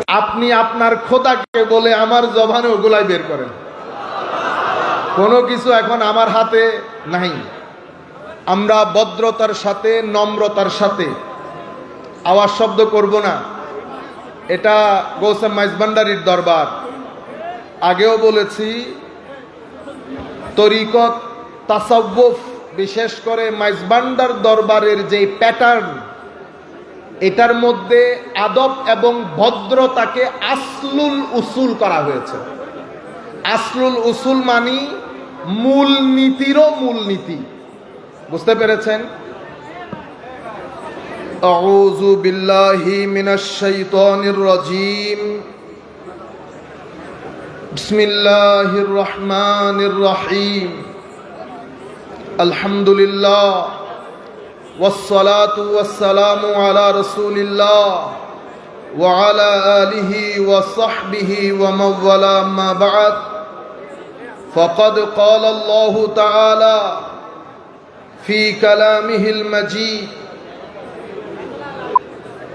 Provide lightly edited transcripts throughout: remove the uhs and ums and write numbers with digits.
আপনি আপনার খোদাকে বলে আমার জবানে ওগুলাই বের করেন। কোনো কিছু এখন আমার হাতে নাই। আমরা ভদ্রতার সাথে নম্রতার সাথে আওয়াজ শব্দ করব না। এটা গৌসে মাইজভান্ডারির দরবার। আগেও বলেছি, তরিকত, তাসাউফ, বিশেষ করে মাইজভান্ডার দরবারের যে প্যাটার্ন, এটার মধ্যে আদব এবং ভদ্রতাকে আসলুল উসুল করা হয়েছে। আসলুল উসুল মানি মূল নীতিরও মূল নীতি। বুঝতে পেরেছেন? আউযু বিল্লাহি মিনাশ শাইতানির রাজীম। বিসমিল্লাহির রহমানির রহিম। আলহামদুলিল্লাহ ওয়াসসালাতু ওয়াসসালামু আলা রাসূলিল্লাহ ওয়া আলা আলিহি ওয়া সাহবিহি ওয়া মান ওয়ালা, আম্মা বা'দ। ফাকাদ ক্বালা আল্লাহু তাআলা ফি কালামিহিল মাজিদ।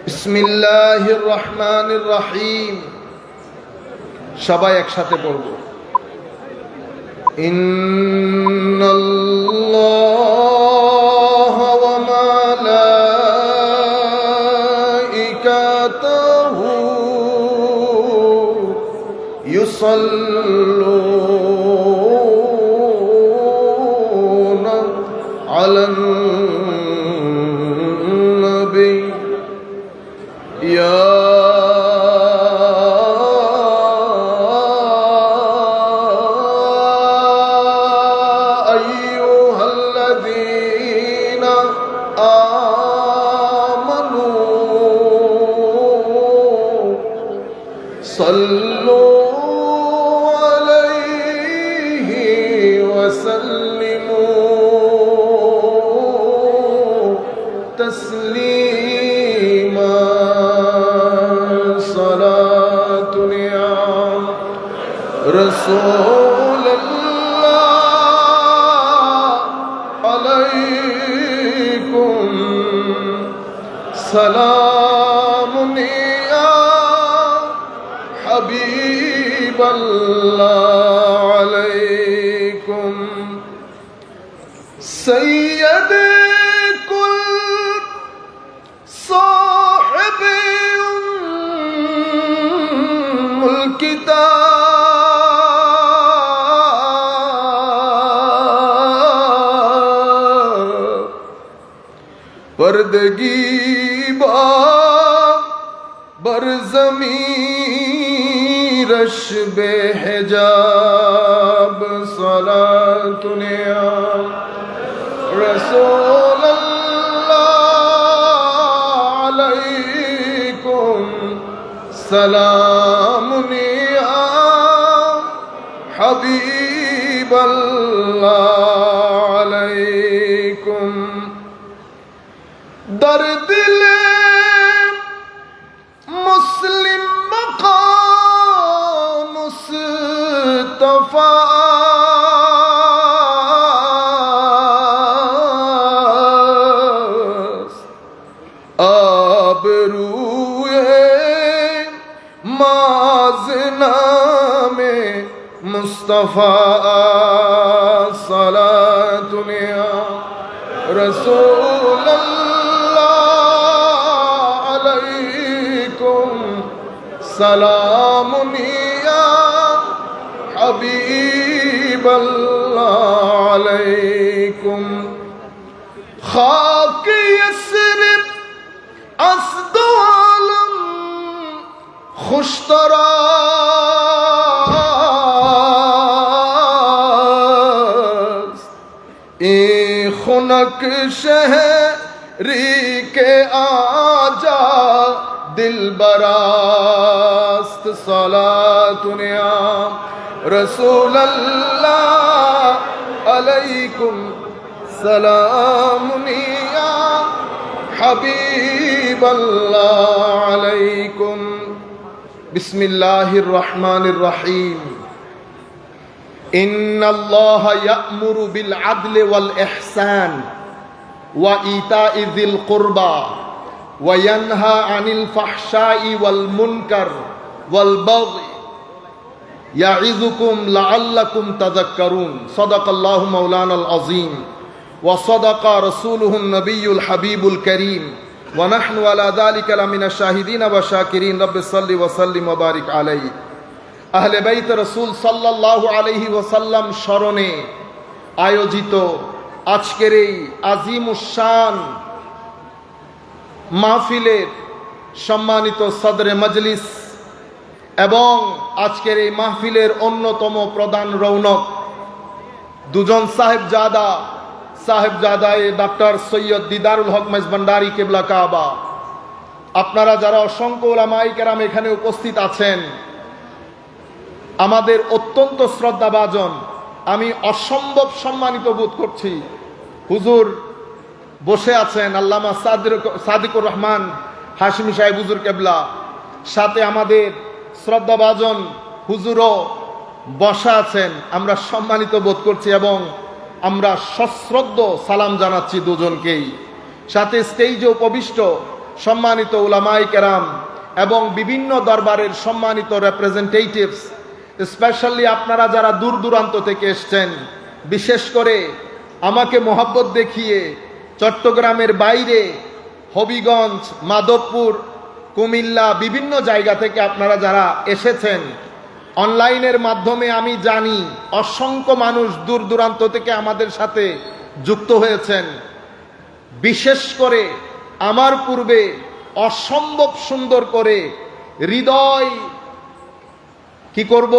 বিসমিল্লাহির রহমানির রহিম। সবাই একসাথে পড়ব। ইন্নাল্লাহা ওয়া মালাইকাতাহু ইউসাল্লুনা আলান নবী ইয়া صلوا عليه وسلموا تسليما صلاة يا رسول الله عليكم سلام حبيب الله عليكم سيد كل صاحب الكتاب پردگی با برزمین رشب حجاب صلاة یا رسول اللہ علیکم سلام یا حبیب اللہ علیکم در دل مسلم مقام مصطفیٰ آبروئے مازنام مصطفیٰ صلاة یا رسول اللہ علیکم سلام یا حبیب اللہ علیکم خاک یثرب اسد عالم خوشتراست ای خنک شہری کے آجا دل براست صلاة یا رسول اللہ علیکم سلام یا حبیب اللہ علیکم بسم اللہ الرحمن الرحیم ان اللہ یأمر بالعدل والإحسان وإیتاء ذی القربى وینہا عن الفحشاء والمنکر ওয়াল বাগই ইয়াইযুকুম লাআল্লাকুম তাযাক্কারুন। সাদাকাল্লাহু মাওলানাল আযীম ওয়া সাদাকা রাসূলুহুন নবিয়্যুল হাবিবুল কারীম ওয়া নাহনু আলা যালিকা লামিনাশ শাহিদিন ওয়া শাকিরিন। রাব্বিস সাল্লি ওয়া সাল্লিম ওয়া বারিক আলাইহি। আহলে বাইত রাসূল সাল্লাল্লাহু আলাইহি ওয়াসাল্লাম স্মরণে আয়োজিত আজকের এই আজিমুশ শান মাহফিলের সম্মানিত সদরে মজলিস এবং আজকের এই মাহফিলের অন্যতম প্রধান রৌনক দুজন সাহেবজাদায়ে ডক্টর সৈয়দ দিদারুল হক মেজবান্ডারি কেবলা কাবা, আপনারা যারা অসংখ্য উলামায়ে কেরাম এখানে উপস্থিত আছেন, আমাদের অত্যন্ত শ্রদ্ধাভাজন, আমি অসম্ভব সম্মানিত বোধ করছি। হুজুর বসে আছেন, আল্লামা সাদিকুর রহমান হাশিমি সাহেব হুজুর কেবলা, সাথে আমাদের শ্রদ্ধাভাজন হুজুরও বসা আছেন। আমরা সম্মানিত বোধ করছি এবং আমরা সশ্রদ্ধ সালাম জানাচ্ছি দুজনকেই। সাথে স্টেজে উপবিষ্ট সম্মানিত উলামায়ে কেরাম এবং বিভিন্ন দরবারের সম্মানিত রিপ্রেজেন্টেটিভস, স্পেশালি আপনারা যারা দূর দূরান্ত থেকে এসছেন, বিশেষ করে আমাকে মোহাব্বত দেখিয়ে চট্টগ্রামের বাইরে হবিগঞ্জ, মাধবপুর, কুমিল্লা বিভিন্ন জায়গা থেকে আপনারা যারা এসেছেন, অনলাইনের মাধ্যমে আমি জানি অসংখ্য মানুষ দূর দূরান্ত থেকে আমাদের সাথে যুক্ত হয়েছেন। বিশেষ করে আমার পূর্বে অসম্ভব সুন্দর করে হৃদয় কি করব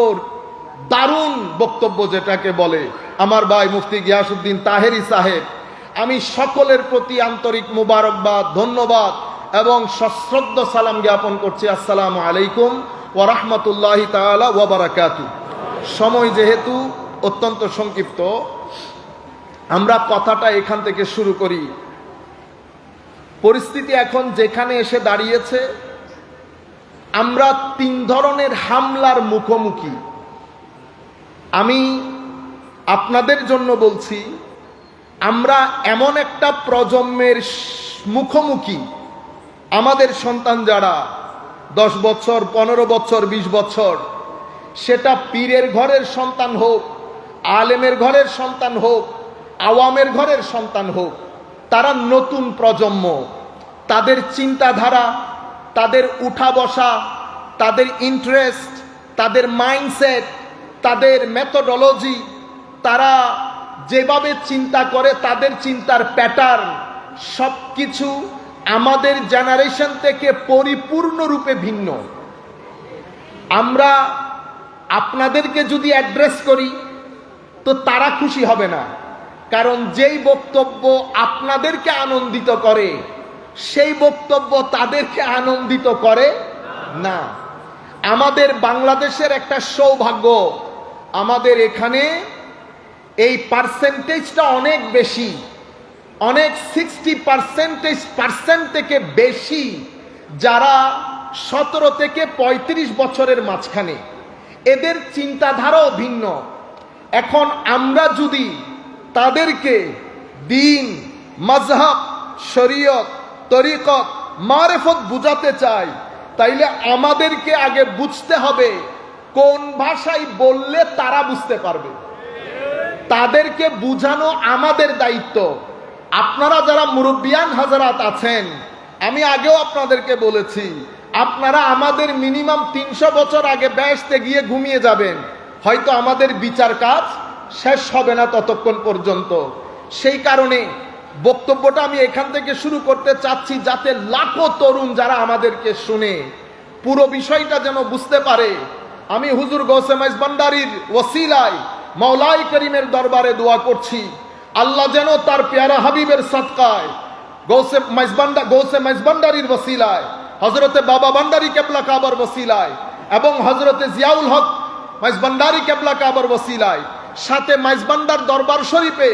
দারুণ বক্তব্য যেটাকে বলে আমার ভাই মুফতি গিয়াসউদ্দিন তাহেরি সাহেব, আমি সকলের প্রতি আন্তরিক মুবারকবাদ, ধন্যবাদ এবং সশ্রদ্ধ সালাম জ্ঞাপন করছি। আসসালামু আলাইকুম ওয়া রাহমাতুল্লাহি তাআলা ওয়া বারাকাতুহু। সময় যেহেতু অত্যন্ত সংক্ষিপ্ত, আমরা কথাটা এখান থেকে শুরু করি। পরিস্থিতি এখন যেখানে এসে দাঁড়িয়েছে, আমরা তিন ধরনের হামলার মুখোমুখি। আমি আপনাদের জন্য বলছি, আমরা এমন একটা প্রজন্মের মুখোমুখি, আমাদের সন্তান যারা 10 বছর, 15 বছর, 20 বছর, সেটা পীরের ঘরের সন্তান হোক, আলেমের ঘরের সন্তান হোক, আওয়ামের ঘরের সন্তান হোক, তারা নতুন প্রজন্ম। তাদের চিন্তাধারা, তাদের উঠা বসা, তাদের ইন্টারেস্ট, তাদের মাইন্ডসেট, তাদের মেথোডোলজি, তারা যেভাবে চিন্তা করে, তাদের চিন্তার প্যাটার্ন সব কিছু আমাদের জেনারেশন থেকে পরিপূর্ণরূপে ভিন্ন। আমরা আপনাদেরকে যদি অ্যাড্রেস করি তো তারা খুশি হবে না, কারণ যেই বক্তব্য আপনাদেরকে আনন্দিত করে সেই বক্তব্য তাদেরকে আনন্দিত করে না। আমাদের বাংলাদেশের একটা সৌভাগ্য, আমাদের এখানে এই পার্সেন্টেজটা অনেক বেশি, অনেক 60% থেকে বেশি যারা 17 থেকে 35 বছরের মাঝখানে, এদের চিন্তাধারাও ভিন্ন। এখন আমরা যদি তাদেরকে দিন, মাযহাব, শরীয়ত, তরিকত, মারিফত বুঝাতে চাই, তাইলে আমাদেরকে আগে বুঝতে হবে কোন ভাষায় বললে তারা বুঝতে পারবে। তাদেরকে বুঝানো আমাদের দায়িত্ব। আপনারা যারা মুরব্বিয়ান হাজারাত আছেন, আমি আগেও আপনাদেরকে বলেছি, আপনারা আমাদের মিনিমাম 300 বছর আগে বেহেশতে গিয়ে ঘুমিয়ে যাবেন, হয়তো আমাদের বিচার কাজ শেষ হবে না ততক্ষণ পর্যন্ত। সেই কারণে বক্তব্যটা আমি এখান থেকে শুরু করতে চাচ্ছি, যাতে লাখো তরুণ যারা আমাদেরকে শুনে পুরো বিষয়টা যেন বুঝতে পারে। আমি হুজুর গৌসে মেজবান্ডারির ওসিলায় মাওলাই করিমের দরবারে দোয়া করছি, আল্লাহ যেন তার পেয়ারা হাবিবের সদকায় গৌসে মেজবান্ডারির ওসিলায়, হযরতে বাবা ভান্ডারী কেবলা কাবার ওসিলায় এবং হযরতে জিয়াউল হক মেজবান্ডারী কেবলা কাবার ওসিলায়, সাথে মেজবান্ডার দরবার শরীফে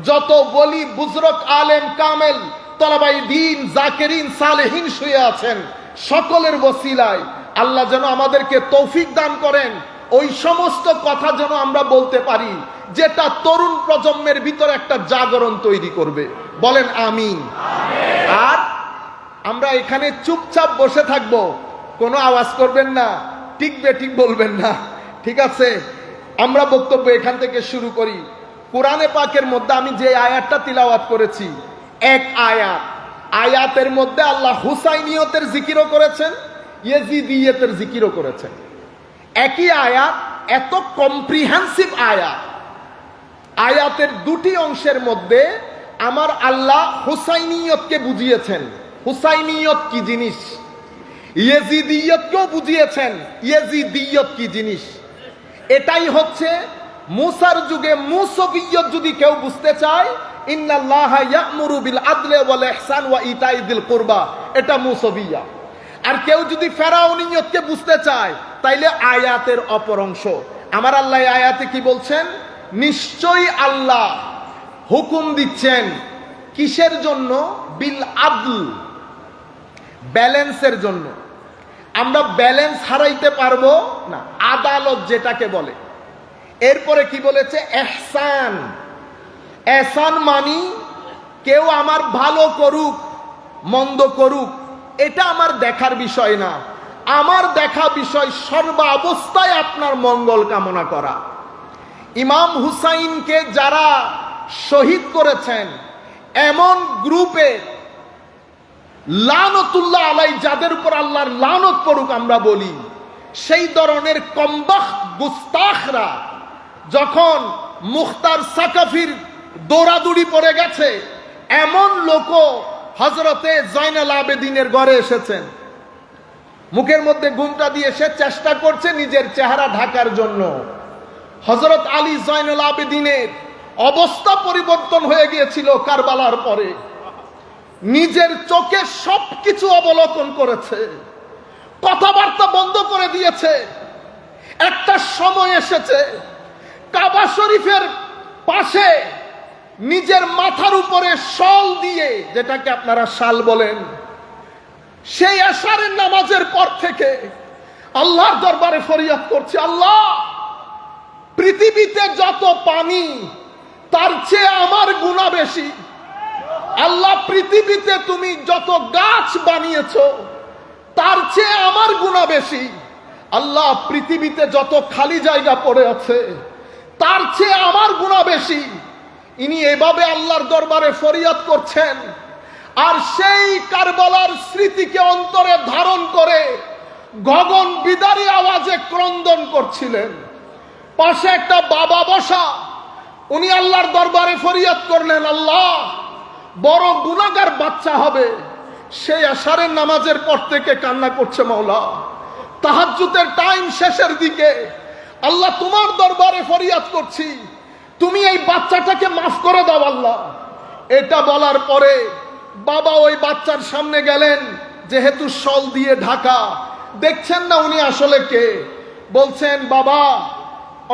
যত ওলি, বুজরক, আলেম, কামেল, তলাবাই দ্বীন, জাকিরিন, সালেহিন শুয়ে আছেন, সকলের ওসিলায় আল্লাহ যেন আমাদেরকে তৌফিক দান করেন, ওই সমস্ত কথা যেন আমরা বলতে পারি যেটা তরুণ প্রজন্মের ভিতরে একটা জাগরণ তৈরি করবে। বলেন আমিন। আর আমরা এখানে চুপচাপ বসে থাকব, কোনো আওয়াজ করবেন না, টিকবে ঠিক বলবেন না, ঠিক আছে? আমরা বক্তব্য এখান থেকে শুরু করি। কোরআনে পাকের মধ্যে আমি যে আয়াতটা তিলাওয়াত করেছি, এক আয়াতের মধ্যে আল্লাহ হুসাইনিয়তের জিকিরও করেছেন, ইয়েজিদিয়তের জিকিরও করেছেন। একই আয়াত, এত কম্প্রিহেন্সিভ আয়াতের দুটি অংশের মধ্যে আমার আল্লাহ হুসাইনিয়তকে বুঝিয়েছেন, হুসাইনিয়ত কি জিনিস, ইয়েজিদিয়তকেও বুঝিয়েছেন ইয়েজিদিয়ত কি জিনিস। এটাই হচ্ছে মুসার যুগে মুসবিয়ত যদি কেউ বুঝতে চায়, ইন্নাল্লাহা ইয়া'মুরু বিল আদলি ওয়াল ইহসান ওয়া ইতাই যিল কুরবা, এটা মুসবিয়া। আর কেউ যদি ফেরাউনিয়তকে বুঝতে চায় তাইলে আয়াতের অপর অংশ। আমার আল্লাহ এই আয়াতে কি বলছেন? নিশ্চয়ই আল্লাহ হুকুম দিচ্ছেন কিসের জন্য? বিল আদল, ব্যালেন্সের জন্য। আমরা ব্যালেন্স হারাইতে পারবো না, আদালত যেটাকে বলে। এরপরে কি বলেছে? এহসান। এহসান মানি কেউ আমার ভালো করুক মন্দ করুক এটা আমার দেখার বিষয় না, আমার দেখা বিষয় সর্বাবস্থায় আপনার মঙ্গল কামনা করা। ইমাম হুসাইনকে যারা শহীদ করেছেন এমন গ্রুপে লানতুল্লাহ আলাই, যাদের উপর আল্লাহর লানত পড়ুক আমরা বলি, সেই ধরনের কমবখ্ত গুস্তাখরা যখন মুখতার সাকাফির দৌড়াদৌড়ি পড়ে গেছে, এমন লোকও হযরতে জয়নাল আবেদিনের ঘরে এসেছেন, মুখের মধ্যে ঘুমটা দিয়ে সে চেষ্টা করছে নিজের চেহারা ঢাকার জন্য। হযরত আলী জয়নাল আবেদিনের অবস্থা পরিবর্তন হয়ে গিয়েছিল কারবালার পরে, নিজের চোখে সবকিছু অবলোকন করেছে, কথাবার্তা বন্ধ করে দিয়েছে। একটা সময় এসেছে কাবা শরীফের পাশে নিজের মাথার উপরে শল দিয়ে, যেটাকে আপনারা শাল বলেন, সেই এশারের নামাজের পর থেকে আল্লাহর দরবারে ফরিয়াদ করছে, আল্লাহ পৃথিবীতে যত পানি তার চেয়ে আমার গুনাহ বেশি। আল্লাহ পৃথিবীতে তুমি যত গাছ বানিয়েছো তার চেয়ে আমার গুনাহ বেশি। আল্লাহ পৃথিবীতে যত খালি জায়গা পড়ে আছে তার চেয়ে আমার গুনাহ বেশি। ইনি এভাবে আল্লাহর দরবারে ফরিয়াদ করছেন, আর সেই কারবালার স্মৃতিকে অন্তরে ধারণ করে গগন বিদারী আওয়াজে ক্রন্দন করছিলেন। পাশে একটা বাবা বসা, উনি আল্লাহর দরবারে ফরিয়াদ করলেন, আল্লাহ বড় গুনাহগার বাচ্চা হবে, সেই এশারের নামাজের পর থেকে কান্না করছে, মাওলা তাহাজ্জুদের টাইম শেষের দিকে, আল্লাহ তোমার দরবারে ফরিয়াদ করছি, তুমি এই বাচ্চাটাকে মাফ করে দাও আল্লাহ। এটা বলার পরে বাবা ওই বাচ্চার সামনে গেলেন, যেহেতু শল দিয়ে ঢাকা, দেখছেন না উনি আসলে কে। বলছেন, বাবা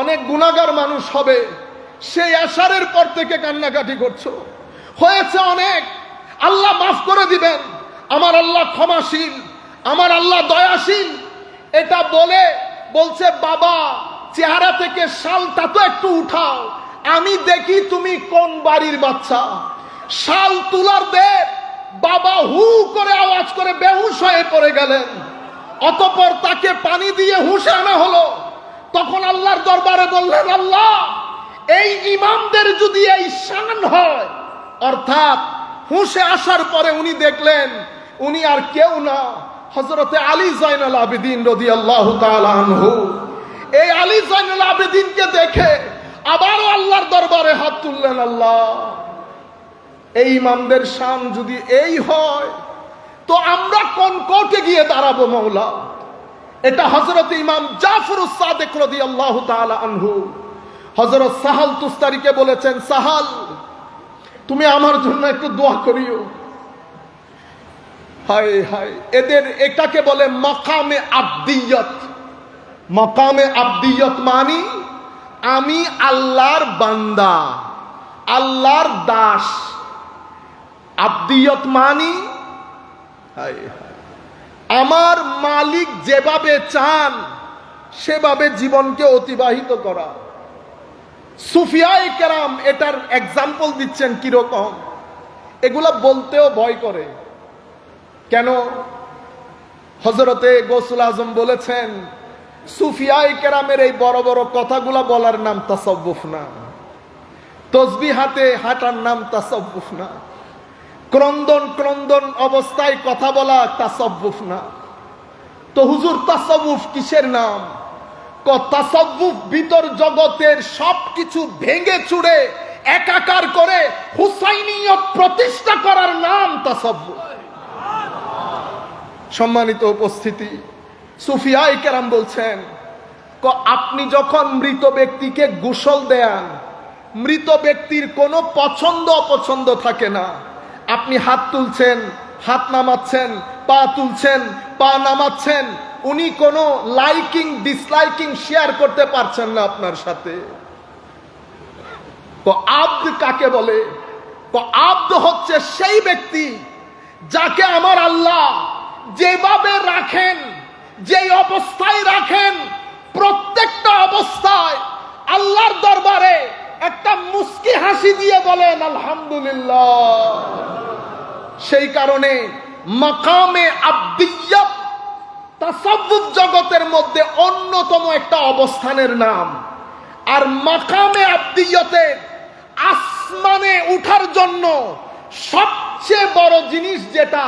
অনেক গুনাহগার মানুষ হবে, সেই এশারের পর থেকে কান্নাকাটি করছো, হয়েছে অনেক, আল্লাহ মাফ করে দিবেন, আমার আল্লাহ ক্ষমাশীল, আমার আল্লাহ দয়াশীল। এটা বলে বলছে, বাবা চেহারা থেকে শালটা তো একটু উঠাও, আমি দেখি তুমি কোন বাড়ির বাচ্চা। শাল তুলার দে বাবা হু করে আওয়াজ করে বেহুশ হয়ে পড়ে গেলেন। অতঃপর তাকে পানি দিয়ে হুঁশে আনা হলো। তখন আল্লাহর দরবারে বললেন, আল্লাহ এই ইমামদের যদি এই শান হয়, অর্থাৎ হুঁশে আসার পরে উনি দেখলেন উনি আর কেউ না, হযরতে আলী জয়নুল আবেদিন রাদিয়াল্লাহু তাআলা আনহু। এই আলী জয়নুল আবেদিনকে দেখে আবারও আল্লাহর দরবারে হাত তুললেন, আল্লাহ এই ইমামদের শান যদি এই হয় তো আমরা কোন কোর্টে গিয়ে দাঁড়াবো মাওলা। এটা হযরত ইমাম জাফরুস সাদিক রাদিয়াল্লাহু তাআলা আনহু হযরত সাহাল তুস্তারিকে বলেছেন, সাহাল তুমি আমার জন্য একটু দোয়া করিও। হায় হায়, এদের এটাকে বলে মাকামে আবদিয়ত। মাকামে আবদিয়ত মানি আমি আল্লাহর বান্দা, আল্লাহর দাস। আবদিয়ত মানি হায় হায় আমার মালিক যেভাবে চান সেভাবে জীবনকে অতিবাহিত করা। সুফিয়ায়ে কেরাম এটার এক্সাম্পল দিচ্ছেন কিরকম, এগুলা বলতেও ভয় করে। কেন? হযরতে গৌসুল আজম বলেছেন, সুফিয়ায়ে কেরামের এই বড় বড় কথাগুলা বলার নাম তাসাউফ না, তসবিহ হাতে হাঁটার নাম তাসাউফ না, ক্রন্দন ক্রন্দন অবস্থায় কথা বলা তাসাউফ না। তো হুজুর তাসাউফ কিসের নাম? তাসাউফ ভিতর জগতের সবকিছু ভেঙে চুরে একাকার করে হুসাইনিয়ত প্রতিষ্ঠা করার নাম তাসাউফ। সম্মানিত উপস্থিতি, সুফিয়ায়ে কেরাম বলছেন, আপনি যখন মৃত ব্যক্তিকে গোসল দেন, মৃত ব্যক্তির কোনো পছন্দ অপছন্দ থাকে না। আপনি হাত তুলছেন, হাত নামাচ্ছেন, পা তুলছেন, পা নামাচ্ছেন, উনি কোনো লাইকিং ডিসলাইকিং শেয়ার করতে পারছেন না আপনার সাথে। তো আব্দ কাকে বলে? তো আব্দ হচ্ছে সেই ব্যক্তি যাকে আমার আল্লাহ যেভাবে রাখেন, যেই অবস্থায় রাখেন, প্রত্যেকটা অবস্থায় আল্লাহর দরবারে একটা মুস্কি হাসি দিয়ে বলেন আলহামদুলিল্লাহ। সেই কারণে মাকামে আব্দিয়্যত তাসাউফ জগতের মধ্যে অন্যতম একটা অবস্থানের নাম। আর মাকামে আব্দিয়্যতে আসমানে উঠার জন্য সবচেয়ে বড় জিনিস যেটা,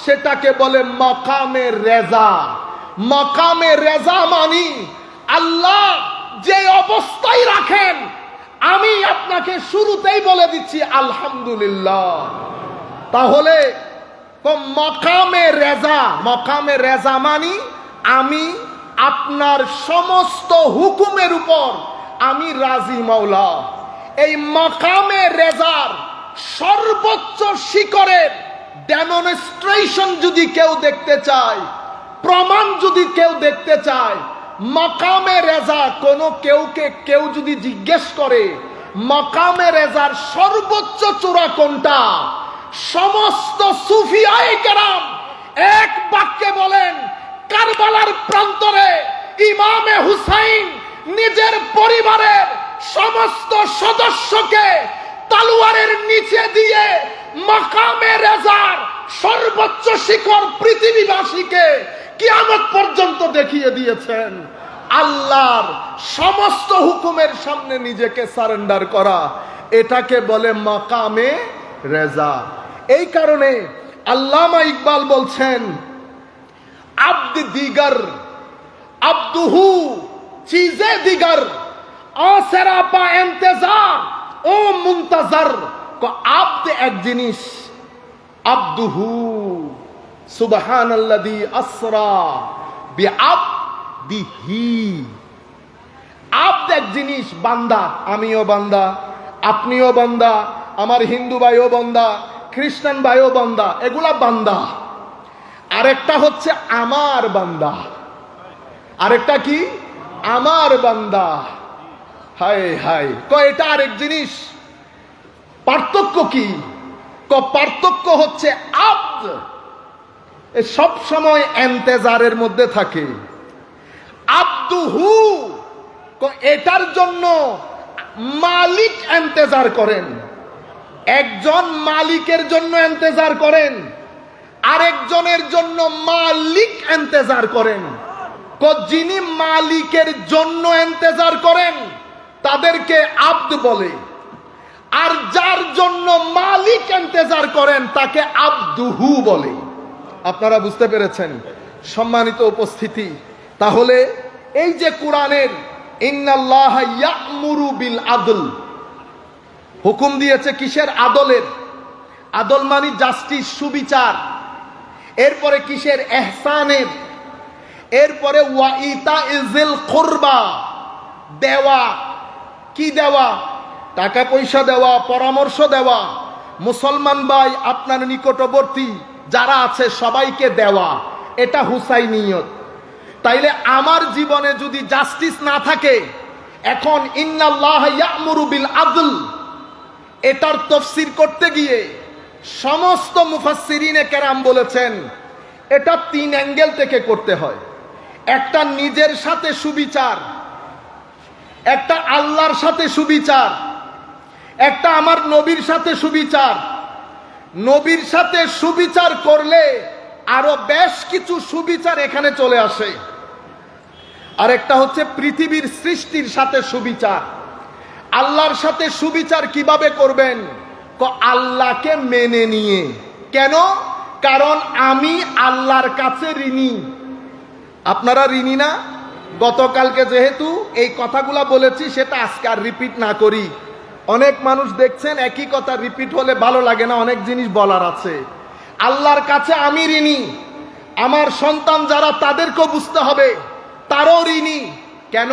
সেটাকে বলে মাকামে রেজা। মাকামে রেজা মানি আল্লাহ যে অবস্থায় রাখেন, আমি আপনাকে শুরুতেই বলে দিচ্ছি আলহামদুলিল্লাহ। তাহলে মাকামে রেজা, মাকামে রেজা মানি আমি আপনার সমস্ত হুকুমের উপর আমি রাজি মাওলা। এই মাকামে রেজার সর্বোচ্চ শিখরের ডেমনস্ট্রেশন যদি কেউ দেখতে চায়, প্রমাণ যদি কেউ দেখতে চায়, মাকামে রেজা কেউ যদি জিজ্ঞেস করে মাকামে রেজার সর্বোচ্চ চূড়া কোনটা, সমস্ত সুফিয়ায়ে কেরাম এক বাক্যে বলেন, কারবালার প্রান্তরে ইমামে হুসাইন নিজের পরিবারের সমস্ত সদস্যকে তলোয়ারের নিচে দিয়ে মাকামে রেজার সর্বোচ্চ শিখর পৃথিবীবাসীকে কিয়ামত পর্যন্ত দেখিয়ে দিয়েছেন। আল্লাহর সমস্ত হুকুমের সামনে নিজেকে সারেন্ডার করা, এটাকে বলে মাকামে রেজা। এই কারণে আল্লামা ইকবাল বলছেন, আব্দ দিগার আব্দুহু চিজে দিগার আসেরাপা ইন্তেজার ও মুনতাজার। আব্দ এক জিনিস, আব্দুহু সুবহানাল্লাযী আসরা বিআবদিহি। আব্দ এক জিনিস, বান্দা, আমিও বান্দা, আপনিও বান্দা, আমার হিন্দু ভাইও বান্দা, খ্রিস্টান ভাইও বান্দা, এগুলা বান্দা। আরেকটা হচ্ছে আমার বান্দা, আরেকটা কি আমার বান্দা। হায় হায়, এটা আরেক জিনিস। পার্থক্য কি? পার্থক্য হচ্ছে আব্দ সব সময় ইন্তেজারের মধ্যে থাকে, আব্দুহু এটার জন্য মালিক ইন্তেজার করেন। একজন মালিকের জন্য ইন্তেজার করেন, আরেকজনের জন্য মালিক ইন্তেজার করেন। যিনি মালিকের জন্য ইন্তেজার করেন তাদেরকে আব্দ বলে, আর যার জন্য মালিক ইন্তেজার করেন তাকে আব্দুহু বলে। আপনারা বুঝতে পেরেছেন সম্মানিত উপস্থিতি? তাহলে এই যে কোরআনের ইন্নাল্লাহা ইয়া'মুরু বিল আদল, হুকুম দিয়েছে কিসের? আদলের। আদল মানে জাস্টিস, সুবিচার। এরপরে কিসের? ইহসানের। এরপরে ওয়া ইতাইজিল কুরবা, দেওয়া। কি দেওয়া? টাকা পয়সা দেওয়া, পরামর্শ দেওয়া। মুসলমান ভাই আপনার নিকটবর্তী যারা আছে সবাইকে দেওয়া, এটা হুসাইনিয়ত। তাইলে আমার জীবনে যদি জাস্টিস না থাকে, এখন ইন্নাল্লাহা ইয়া'মুরু বিল আদল, এটার তাফসীর করতে গিয়ে সমস্ত মুফাসসিরিনে কেরাম বলেছেন এটা 3 অ্যাঙ্গেল থেকে করতে হয়। একটা নিজের সাথে সুবিচার, একটা আল্লাহর সাথে সুবিচার, একটা আমার নবীর সাথে সুবিচার। নবীর সাথে সুবিচার করলে আরো বেশ কিছু সুবিচার এখানে চলে আসে। আর একটা হচ্ছে পৃথিবীর সৃষ্টির সাথে সুবিচার। আল্লাহর সাথে সুবিচার কিভাবে করবেন? আল্লাহকে মেনে নিয়ে। কেন? কারণ আমি আল্লাহর কাছে ঋণী। আপনারা ঋণী না? গতকালকে যেহেতু এই কথাগুলা বলেছি, সেটা আজকে আর রিপিট না করি। অনেক মানুষ দেখছেন একই কথা রিপিট হলে ভালো লাগে না, অনেক জিনিস বলার আছে। আল্লাহর কাছে আমি ঋণী, আমার সন্তান যারা তাদেরকেও বুঝতে হবে তারও ঋণী। কেন?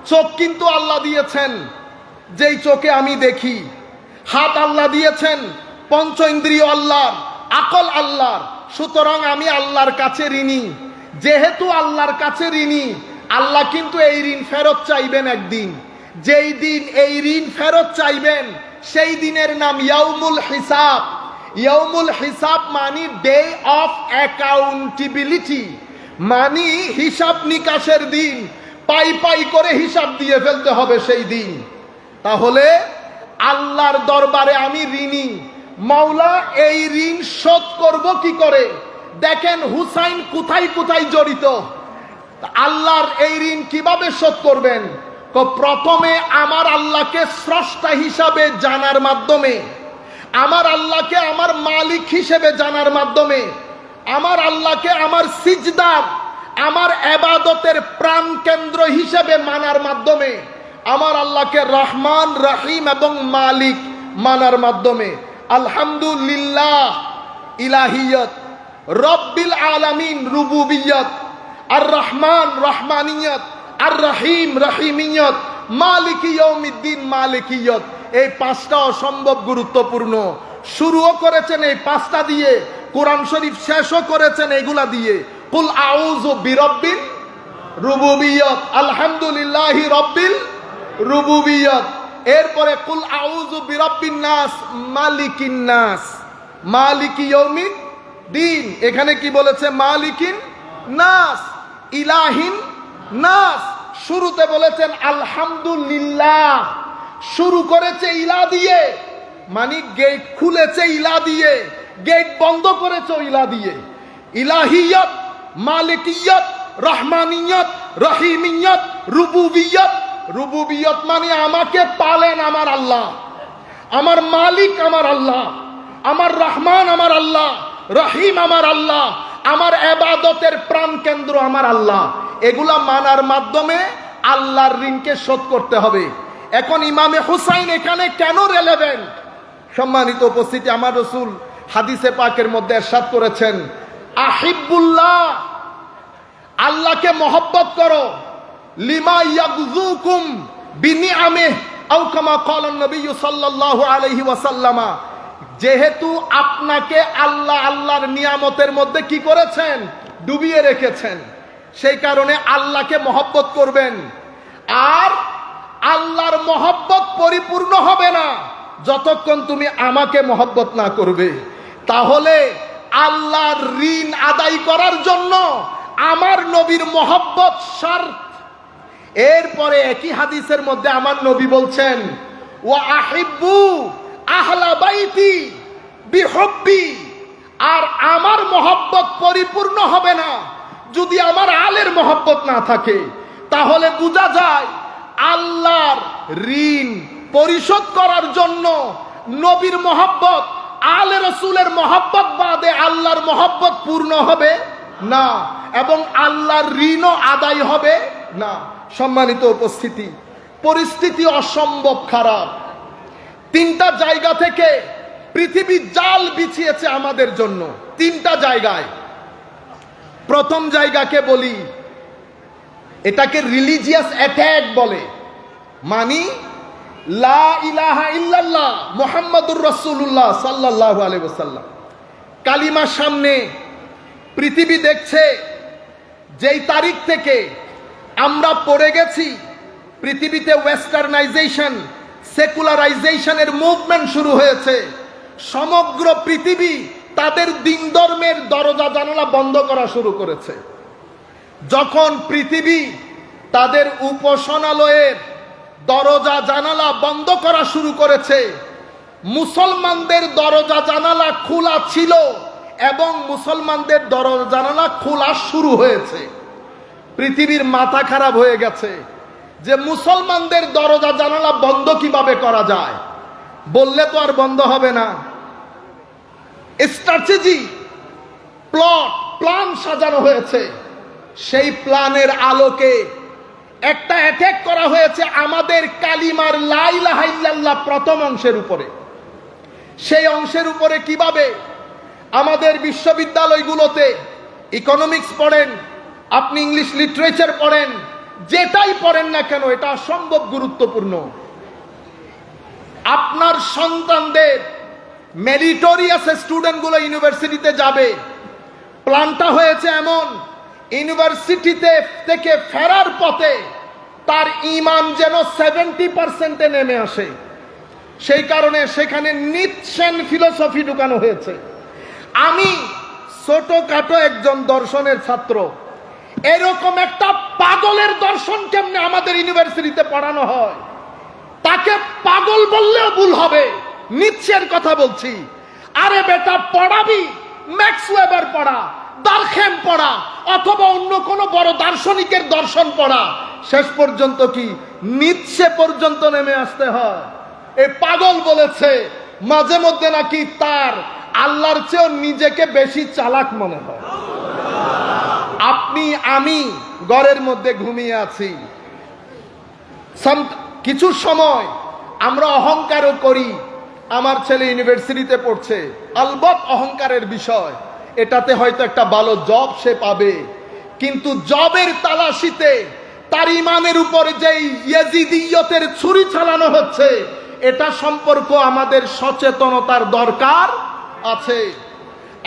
চোখ কিন্তু আল্লাহ দিয়েছেন, যেই চোখে আমি দেখি। হাত আল্লাহ দিয়েছেন, পঞ্চ ইন্দ্রিয় আল্লাহর, আকল আল্লাহর। সুতরাং আমি আল্লাহর কাছে ঋণী। যেহেতু আল্লাহর কাছে ঋণী, আল্লাহ কিন্তু এই ঋণ ফেরত চাইবেন একদিন। যেই দিন এই ঋণ ফেরত চাইবেন, সেই দিনের নাম ইয়াউমুল হিসাব। ইয়াউমুল হিসাব মানে ডে অফ অ্যাকাউন্টেবিলিটি, মানে হিসাব নিকাশের দিন। পাই পাই করে হিসাব দিয়ে ফেলতে হবে সেই দিন। তাহলে আল্লাহর দরবারে আমি ঋণী। মাওলা এই ঋণ শোধ করব কি করে? দেখেন হুসাইন কোথায় কোথায় জড়িত। আল্লাহর এই ঋণ কিভাবে শোধ করবেন? প্রথমে আমার আল্লাহকে স্রষ্টা হিসাবে জানার মাধ্যমে, আমার আল্লাহকে আমার মালিক হিসেবে জানার মাধ্যমে, আমার আল্লাহকে আমার সিজদার, আমার ইবাদতের প্রাণ কেন্দ্র হিসেবে মানার মাধ্যমে, আমার আল্লাহকে রহমান রহিম এবং মালিক মানার মাধ্যমে। আলহামদুলিল্লাহ ইলাহিয়ত, রব্বিল আলামিন রুবুবিয়ত, আর রহমান রহমানিয়ত, আর রহিম রহিমিয়ত, মালিক ইয়াউমিদ্দিন মালিকিয়ত। এই পাঁচটা অসম্ভব গুরুত্বপূর্ণ। শুরুও করেছেন এই পাঁচটা দিয়ে, কোরআন শরীফ শেষও করেছেন এগুলা দিয়ে। কুল আউযু বিরব্বিল রুবুবিয়ত, আলহামদুলিল্লাহি রব্বিল রুবুবিয়ত। এরপরে কুল আউযু বিরব্বিন নাস মালিকিন নাস মালিকি ইয়াউমিদ্দিন। এখানে কি বলেছে? মালিকিন নাস ইলাহিন নাস। শুরুতে বলেছেন আলহামদুলিল্লাহ, শুরু করেছে ইলা দিয়ে, মানে গেট খুলেছে ইলা দিয়ে, গেট বন্ধ করেছে ইলা দিয়ে। ইলাহিয়ত, মালিকিয়ত, রহমানিয়ত, রহিমিয়ত, রুবুবিয়ত। রুবুবিয়ত মানে আমাকে পালেন আমার আল্লাহ, আমার মালিক আমার আল্লাহ, আমার রহমান আমার আল্লাহ, রহিম আমার আল্লাহ, আমার ইবাদতের প্রাণ কেন্দ্র আমার আল্লাহ। এগুলা মানার মাধ্যমে আল্লাহর ঋণকে শোধ করতে হবে। এখন ইমামে হুসাইন এখানে কেন রেলেভেন্ট? সম্মানিত উপস্থিতি, আমার রাসূল হাদিসে পাকের মধ্যে ইরশাদ করেছেন, আহিব্বুল্লাহ, আল্লাহকে মহব্বত করো, লিমা ইয়াগযুকুম বিনিআমিহি আও কামা ক্বালা নবী সাল্লাল্লাহু আলাইহি ওয়াসাল্লাম। যেহেতু আপনাকে আল্লাহ আল্লাহর নিয়ামতের মধ্যে কি করেছেন? ডুবিয়ে রেখেছেন। সেই কারণে আল্লাহকে মহব্বত করবেন। আর আল্লাহর মহব্বত পরিপূর্ণ হবে না যতক্ষণ তুমি আমাকে মহব্বত না করবে। তাহলে আল্লাহর ঋণ আদায় করার জন্য আমার নবীর মহব্বত শর্ত। এরপরে একই হাদিসের মধ্যে আমার নবী বলছেন, ওয়া আহিব্বু আহলা বাইতি বিহুব্বি। আর আমার মহব্বত পরিপূর্ণ হবে না যদি আমার আলের মহব্বত না থাকে। তাহলে বোঝা যায় আল্লাহর ঋণ পরিশোধ করার জন্য নবীর মহব্বত, আলে রাসূলের মহব্বত বাদে আল্লাহর মহব্বত পূর্ণ হবে না, এবং আল্লাহর ঋণও আদায় হবে না। সম্মানিত উপস্থিতি, পরিস্থিতি অসম্ভব খারাপ। তিনটা জায়গা থেকে পৃথিবী জাল বিছিয়েছে আমাদের জন্য, তিনটা জায়গায়। প্রথম জায়গাকে বলি, এটাকে রিলিজিয়াস অ্যাটাক বলে। মানি লা ইলাহা ইল্লাল্লাহ মুহাম্মাদুর রাসূলুল্লাহ সাল্লাল্লাহু আলাইহি ওয়াসাল্লাম কালিমার সামনে পৃথিবী দেখছে যেই তারিখ থেকে আমরা পড়ে গেছি, পৃথিবীতে ওয়েস্টার্নাইজেশন, সেকুলারাইজেশনের মুভমেন্ট শুরু হয়েছে। সমগ্র পৃথিবী তাদের দিন ধর্মের দরজা জানালা বন্ধ করা শুরু করেছে। যখন পৃথিবী তাদের উপাসনালয়ের দরজা জানালা বন্ধ করা শুরু করেছে, মুসলমানদের দরজা জানালা খোলা ছিল এবং মুসলমানদের দরজা জানালা খোলা শুরু হয়েছে। পৃথিবীর মাথা খারাপ হয়ে গেছে যে মুসলমানদের দরজা জানালা বন্ধ কিভাবে করা যায়। বললে তো আর বন্ধ হবে না। স্ট্র্যাটেজি, প্ল্যান সাজানো হয়েছে। সেই প্ল্যানের আলোকে একটা অ্যাটাক করা হয়েছে আমাদের কালিমার লা ইলাহা ইল্লাল্লাহ প্রথম অংশের উপরে। সেই অংশের উপরে কিভাবে? আমাদের বিশ্ববিদ্যালয়গুলোতে ইকোনমিক্স পড়েন, আপনি ইংলিশ লিটারেচার পড়েন, যেটাই পড়েন না কেন এটা অসম্ভব গুরুত্বপূর্ণ। আপনার সন্তানদের মেরিটোরিয়াস স্টুডেন্টগুলো ইউনিভার্সিটিতে যাবে, প্ল্যানটা হয়েছে এমন, ইউনিভার্সিটিতে থেকে ফেরার পথে তার ঈমান যেন 70% নেমে আসে। সেই কারণে সেখানে নিটশেন ফিলোসফি ঢুকানো হয়েছে। আমি ছোটখাটো একজন দর্শনের ছাত্র, এরকম একটা পাগলের দর্শন কেমনে আমাদের ইউনিভার্সিটিতে পড়ানো হয়? তাকে পাগল বললেও ভুল হবে। নিটশের কথা বলছি। আরে বেটা, পড়াবি ম্যাক্স ওয়েবার পড়া, দারখেম পড়া, অথবা অন্য কোন বড় দার্শনিকের দর্শন পড়া, শেষ পর্যন্ত কি নিটশে পর্যন্ত নেমে আসতে হয়? এই পাগল বলেছে মাঝে মধ্যে নাকি তার আল্লাহর চেয়েও নিজেকে বেশি চালাক মনে হয়। আপনি আমি ঘরের মধ্যে ঘুমিয়ে আছি, কিছু সময় আমরা অহংকারও করি। আমার ছেলে ইউনিভার্সিটিতে পড়ছে, আলবত অহংকারের বিষয়, এটাতে হয়তো একটা ভালো জব সে পাবে, কিন্তু জবের তালাশিতে তার ইমানের উপরে যেই ইয়াজিদিয়তের ছুরি চালানো হচ্ছে, এটা সম্পর্ক আমাদের সচেতনতার দরকার আছে।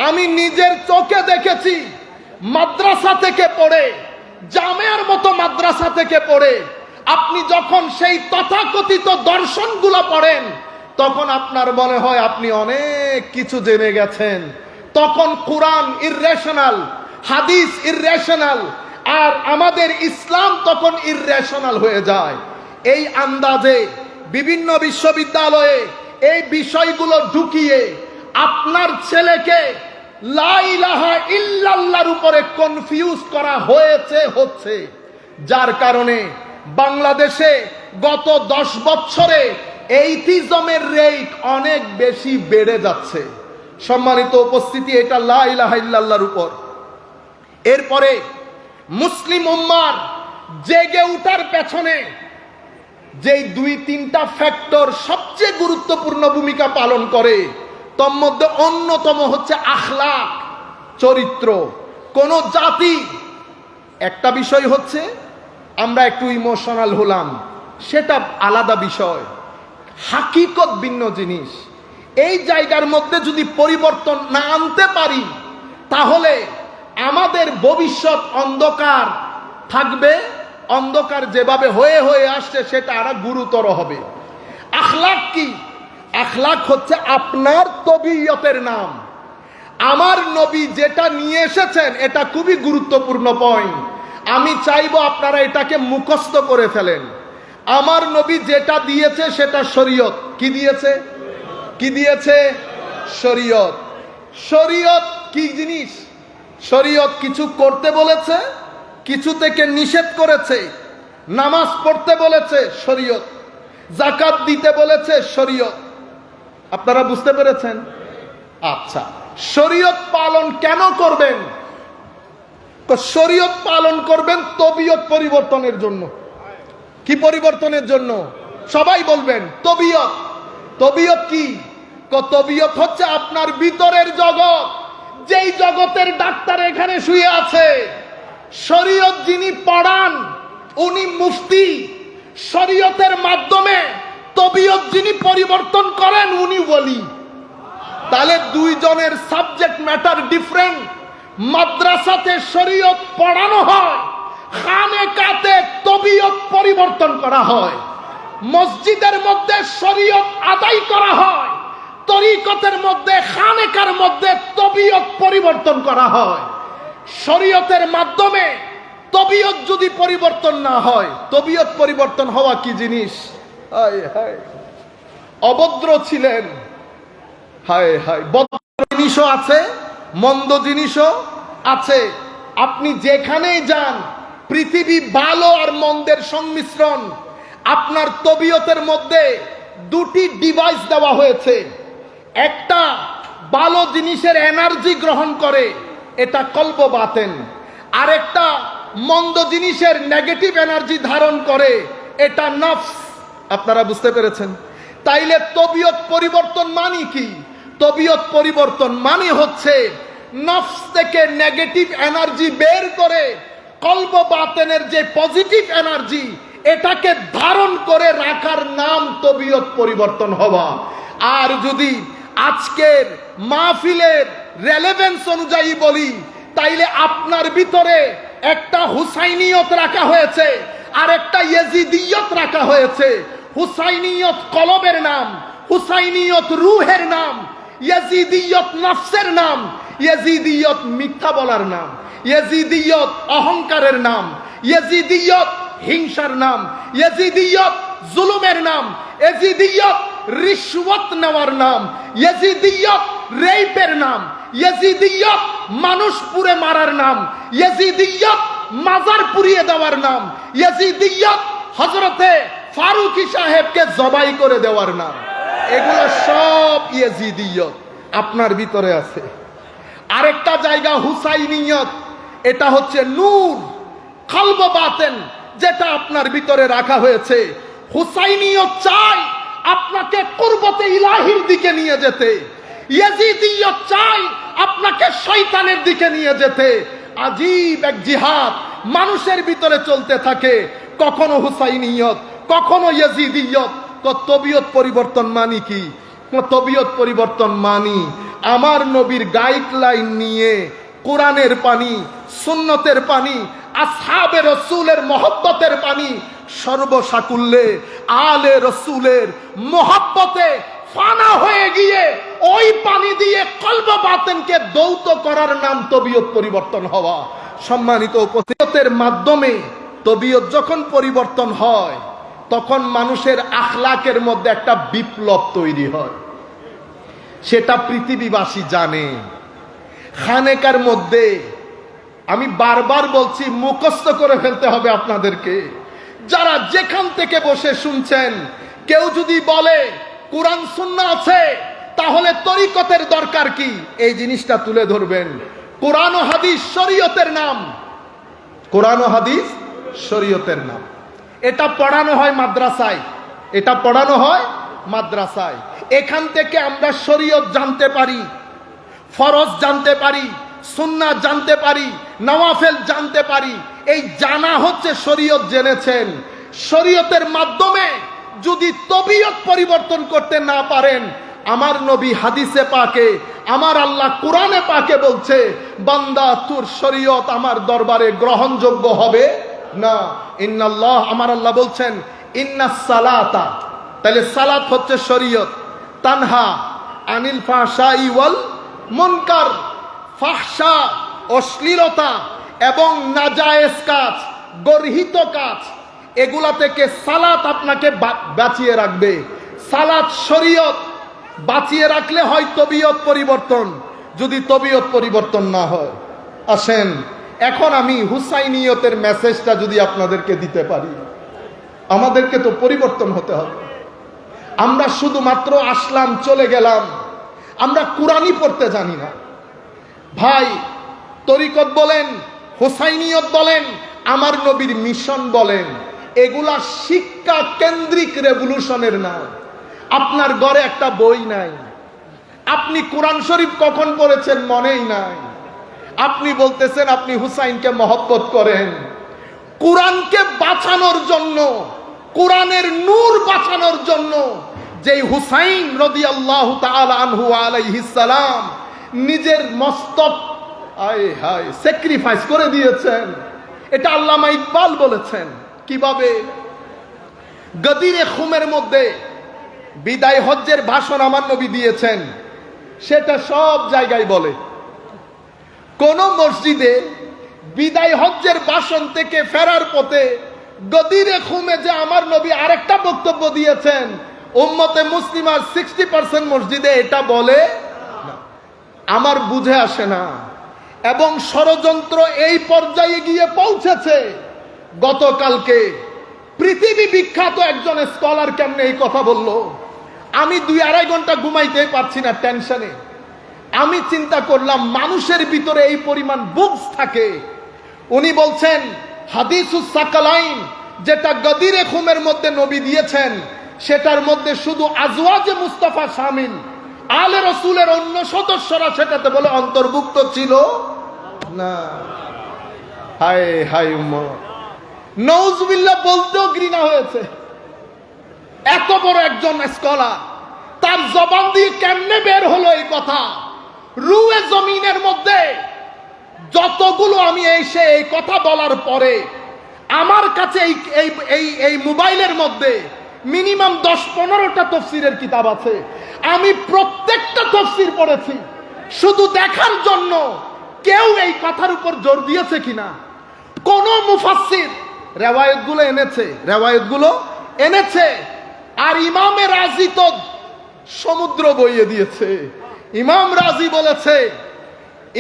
আমি নিজের চোখে দেখেছি, মাদ্রাসা থেকে পড়ে, জামিয়ার মতো মাদ্রাসা থেকে পড়ে আপনি যখন সেই তথাকথিত দর্শনগুলো পড়েন, তখন আপনার মনে হয় আপনি অনেক কিছু জেনে গেছেন। তখন কোরআন ইররেশনাল, হাদিস ইররেশনাল, আর আমাদের ইসলাম তখন ইররেশনাল হয়ে যায়। এই আন্দাজে বিভিন্ন বিশ্ববিদ্যালয়ে এই বিষয়গুলো ঢুকিয়ে আপনার ছেলেকে লা ইলাহা ইল্লাল্লাহর উপরে কনফিউজ করা হচ্ছে, যার কারণে বাংলাদেশে গত 10 বছরে এইথিজমের রেট অনেক বেশি বেড়ে যাচ্ছে। সম্মানিত উপস্থিতি, এটা লা ইলাহা ইল্লাল্লাহর উপর। এরপরে মুসলিম উম্মার জেগে উঠার পেছনে যেই 2-3টা ফ্যাক্টর সবচেয়ে গুরুত্বপূর্ণ ভূমিকা পালন করে, তার মধ্যে অন্যতম হচ্ছে আখলাক, চরিত্র। কোন জাতি, একটা বিষয় হচ্ছে আমরা একটু ইমোশনাল হলাম, সেটা আলাদা বিষয়, হাকিকত ভিন্ন জিনিস। এই জায়গার মধ্যে যদি পরিবর্তন না আনতে পারি, তাহলে আমাদের ভবিষ্যৎ অন্ধকার থাকবে। অন্ধকার যেভাবে হয়ে হয়ে আসছে সেটা আরো গুরুতর হবে। আখলাক কি? আখলাক হচ্ছে আপনার তবিয়তের নাম। আমার নবী যেটা নিয়ে এসেছেন এটা খুবই গুরুত্বপূর্ণ পয়েন্ট। আমি চাইবো আপনারা এটাকে মুখস্থ করে ফেলেন। আমার নবী যেটা দিয়েছে সেটা শরীয়ত। কি দিয়েছে? কি দিয়েছে? শরীয়ত। শরীয়ত কি জিনিস? শরীয়ত কিছু করতে বলেছে, কিছু থেকে নিষেধ করেছে। নামাজ পড়তে বলেছে, শরীয়ত। যাকাত দিতে বলেছে, শরীয়ত। আপনারা বুঝতে পেরেছেন? আচ্ছা, শরীয়ত পালন কেন করবেন? তো শরীয়ত পালন করবেন তবিয়ত পরিবর্তনের জন্য। কি পরিবর্তনের জন্য? সবাই বলবেন তবিয়ত। তবিয়ত কি? তবিয়ত হচ্ছে আপনার ভিতরের জগৎ, যেই জগতের ডাক্তার এখানে শুয়ে আছে। শরীয়ত যিনি পড়ান উনি মুফতি। শরীয়তের মাধ্যমে তবিয়ত যিনি পরিবর্তন করেন উনি ওলি। তাহলে দুইজনের সাবজেক্ট ম্যাটার ডিফারেন্ট। মাদ্রাসাতে শরীয়ত পড়ানো হয়, খানেকাতে তবিয়ত পরিবর্তন করা হয়। মসজিদের মধ্যে শরীয়ত আদায় করা হয়, তরিকতের মধ্যে, খানেকার মধ্যে তবিয়ত পরিবর্তন করা হয়। শরীয়তের মাধ্যমে তবিয়ত যদি পরিবর্তন না হয়, তবিয়ত পরিবর্তন হওয়া কি জিনিস? হায় হায়, অভদ্র ছিলেন। হায় হায়, ভদ্র জিনিসও আছে, মন্দ জিনিসও আছে। আপনি যেখানেই যান পৃথিবী ভালো আর মন্দের সংমিশ্রণ। আপনার তবিয়তের মধ্যে দুটি ডিভাইস দেওয়া হয়েছে। একটা ভালো জিনিসের এনার্জি গ্রহণ করে, এটা কলব বাতেন। আর একটা মন্দ জিনিসের নেগেটিভ এনার্জি ধারণ করে, এটা নফস। আপনারা বুঝতে পেরেছেন? তাইলে তবিয়ত পরিবর্তন মানে কি? তবিয়ত পরিবর্তন মানে হচ্ছে নফস থেকে নেগেটিভ এনার্জি বের করে কলব বাতেনের যে পজিটিভ এনার্জি, এটাকে ধারণ করে রাখার নাম তবিয়ত পরিবর্তন হওয়া। আর যদি আজকের মাহফিলের রেলেভেন্স অনুযায়ী বলি, তাইলে আপনার ভিতরে একটা হুসাইনিয়ত রাখা হয়েছে আর একটা ইয়াজিদিয়ত রাখা হয়েছে। হুসাইনিয়ত কলবের নাম, হুসাইনিয়ত রূহের নাম, ইয়াজিদিয়ত নফসের নাম, ইয়াজিদিয়ত মিথ্যা বলার নাম, ইয়াজিদিয়ত অহংকারের নাম, ইয়াজিদিয়ত হিংসার নাম, ইয়াজিদিয়ত জুলুমের নাম, ইয়াজিদিয়ত রিশওয়াত নেওয়ার নাম, ইয়াজিদিয়ত রেপের নাম, ইয়াজিদিয়ত মানুষ পুড়ে মারার নাম, ইয়াজিদিয়ত মাজার পুড়িয়ে দেওয়ার নাম, ইয়াজিদিয়ত হযরতে ফারুকী সাহেবকে জবাই করে দেওয়ার নাম। এগুলো সব ইয়াজিদিয়ত আপনার ভিতরে আছে। আরেকটা জায়গা হুসাইনিয়ত, এটা হচ্ছে নূর, কলব বাতেন, যেটা আপনার ভিতরে রাখা হয়েছে। হুসাইনিয়ত চাই আপনাকে কুরবতে ইলাহির দিকে নিয়ে যেতে, ইয়াজিদিয়ত চাই আপনাকে শয়তানের দিকে নিয়ে যেতে। আজীব এক জিহাদ মানুষের ভিতরে চলতে থাকে, কখনো হুসাইনিয়ত, কখনো ইয়াজিদিয়ত। তো তবিয়ত পরিবর্তন মানি কি? তবিয়ত পরিবর্তন মানি আমার নবীর গাইডলাইন নিয়ে কোরআনের পানি, সুন্নতের পানি, আসহাবে রসুলের মহব্বতের পানি সর্বসাকুল্যে আলে রসুলের মহব্বতে ফানা হয়ে গিয়ে ওই পানি দিয়ে কলব বাতেনকে দৌত করার নাম তবিয়ত পরিবর্তন হওয়া। সম্মানিত উপস্থিতির মাধ্যমে তবিয়ত যখন পরিবর্তন হয়, তখন মানুষের আখলাকের মধ্যে একটা বিপ্লব তৈরি হয়। সেটা পৃথিবীবাসী জানে। খানেকার মধ্যে, আমি বারবার বলছি, মুখস্থ করে ফেলতে হবে আপনাদেরকে। যারা যেখান থেকে বসে শুনছেন, কেউ যদি বলে কোরআন সুন্নাহ আছে, তাহলে তরিকতের দরকার কি? এই জিনিসটা তুলে ধরবেন। কোরআন ও হাদিস শরীয়তের নাম, কোরআন ও হাদিস শরীয়তের নাম। এটা পড়ানো হয় মাদ্রাসায়, এটা পড়ানো হয় মাদ্রাসায়। এখান থেকে আমরা শরীয়ত জানতে পারি, ফরজ জানতে পারি, সুন্নাহ জানতে পারি, নওয়াফেল জানতে পারি। এই জানা হচ্ছে শরীয়ত জেনেছেন। শরীয়তের মাধ্যমে যদি তবিয়ত পরিবর্তন করতে না পারেন, আমার নবী হাদিসে পাকে, আমার আল্লাহ কোরআনে পাকে বলছে, বান্দা তোর শরীয়ত আমার দরবারে গ্রহণযোগ্য হবে না। ইন্নাল্লাহ, আমার আল্লাহ বলছেন, ইন্নাস সালাতা, তাহলে সালাত হচ্ছে শরীয়ত। তানহা আনিল ফাহশাই ওয়াল মুনকার, ফাহশা অশ্লীলতা এবং নাজায়েজ কাজ, গর্হিত কাজ, এগুলা থেকে সালাত আপনাকে বাঁচিয়ে রাখবে। সালাত শরীয়ত বাঁচিয়ে রাখলে হয় তবিয়ত পরিবর্তন। যদি তবিয়ত পরিবর্তন না হয়, আসেন এখন আমি হুসাইনিয়তের মেসেজটা যদি আপনাদেরকে দিতে পারি। আমাদেরকে তো পরিবর্তন হতে হবে। আমরা শুধুমাত্র আসলাম, চলে গেলাম, আমরা কোরআনই পড়তে জানি না। ভাই, তরিকত বলেন, হুসাইনিয়ত বলেন, আমার নবীর মিশন বলেন, এগুলা শিক্ষা কেন্দ্রিক রেভলিউশনের নাম। আপনার ঘরে একটা বই নাই, আপনি কোরআন শরীফ কখন পড়েছেন মনেই নাই। আপনি বলতেছেন আপনি হুসাইনকে মহব্বত করেন। কোরআনকে বাঁচানোর জন্য, কোরআনের নূর বাঁচানোর জন্য যেই হুসাইন রাদিয়াল্লাহু তাআলা আনহু আলাইহিস সালাম নিজের মস্তক স্যাক্রিফাইস করে দিয়েছেন, এটা আল্লামা ইকবাল বলেছেন। কিভাবে? গদিরে খুমের মধ্যে বিদায় হজ্জের ভাষণ আমার নবী দিয়েছেন, সেটা সব জায়গায় বলে। কোন মসজিদে বিদায় হজ্জের ভাষণ থেকে ফেরার পথে গদিরে খুমে যে আমার নবী আরেকটা বক্তব্য দিয়েছেন, উম্মতে মুসলিমার 60% মসজিদে এটা বলে না। আমার বুঝে আসে না। এবং ষড়যন্ত্র এই পর্যায়ে গিয়ে পৌঁছেছে, গতকালকে পৃথিবী বিখ্যাত একজন স্কলার কেমনে এই কথা বলল, আমি 2-2.5 ঘন্টা ঘুমাইতে পারছি না টেনশনে। আমি চিন্তা করলাম মানুষের ভিতরে এই পরিমাণ বুকস থাকে। উনি বলছেন হাদিসুস সাকালাইন, যেটা গদিরে খুমের মধ্যে নবী দিয়েছেন, সেটার মধ্যে শুধু আজওয়াজে মুস্তাফা শামিল, আলে রসুলের অন্য সদস্যরা সেটাতে বলে অন্তর্ভুক্ত ছিল না। হায় হায় উম্মত, নওজুবিল্লাহ বলতেও ঘৃণা হয়েছে। এত বড় একজন স্কলার, তার জবান দিয়ে কেমনে বের হলো এই কথা? রুয়ে জমিনের মধ্যে যতগুলো আমি এসে এই কথা বলার পরে আমার কাছে এই মোবাইলের মধ্যে মিনিমাম 10-15টা তফসিরের কিতাব আছে। আমি প্রত্যেকটা তফসির পড়েছি শুধু দেখার জন্য কেউ এই কথার উপর জোর দিয়েছে কিনা। কোন মুফাসসির রেওয়ায়েতগুলো এনেছে আর ইমামে রাজি তো সমুদ্র বইয়ে দিয়েছে। ইমাম রাজি বলেছে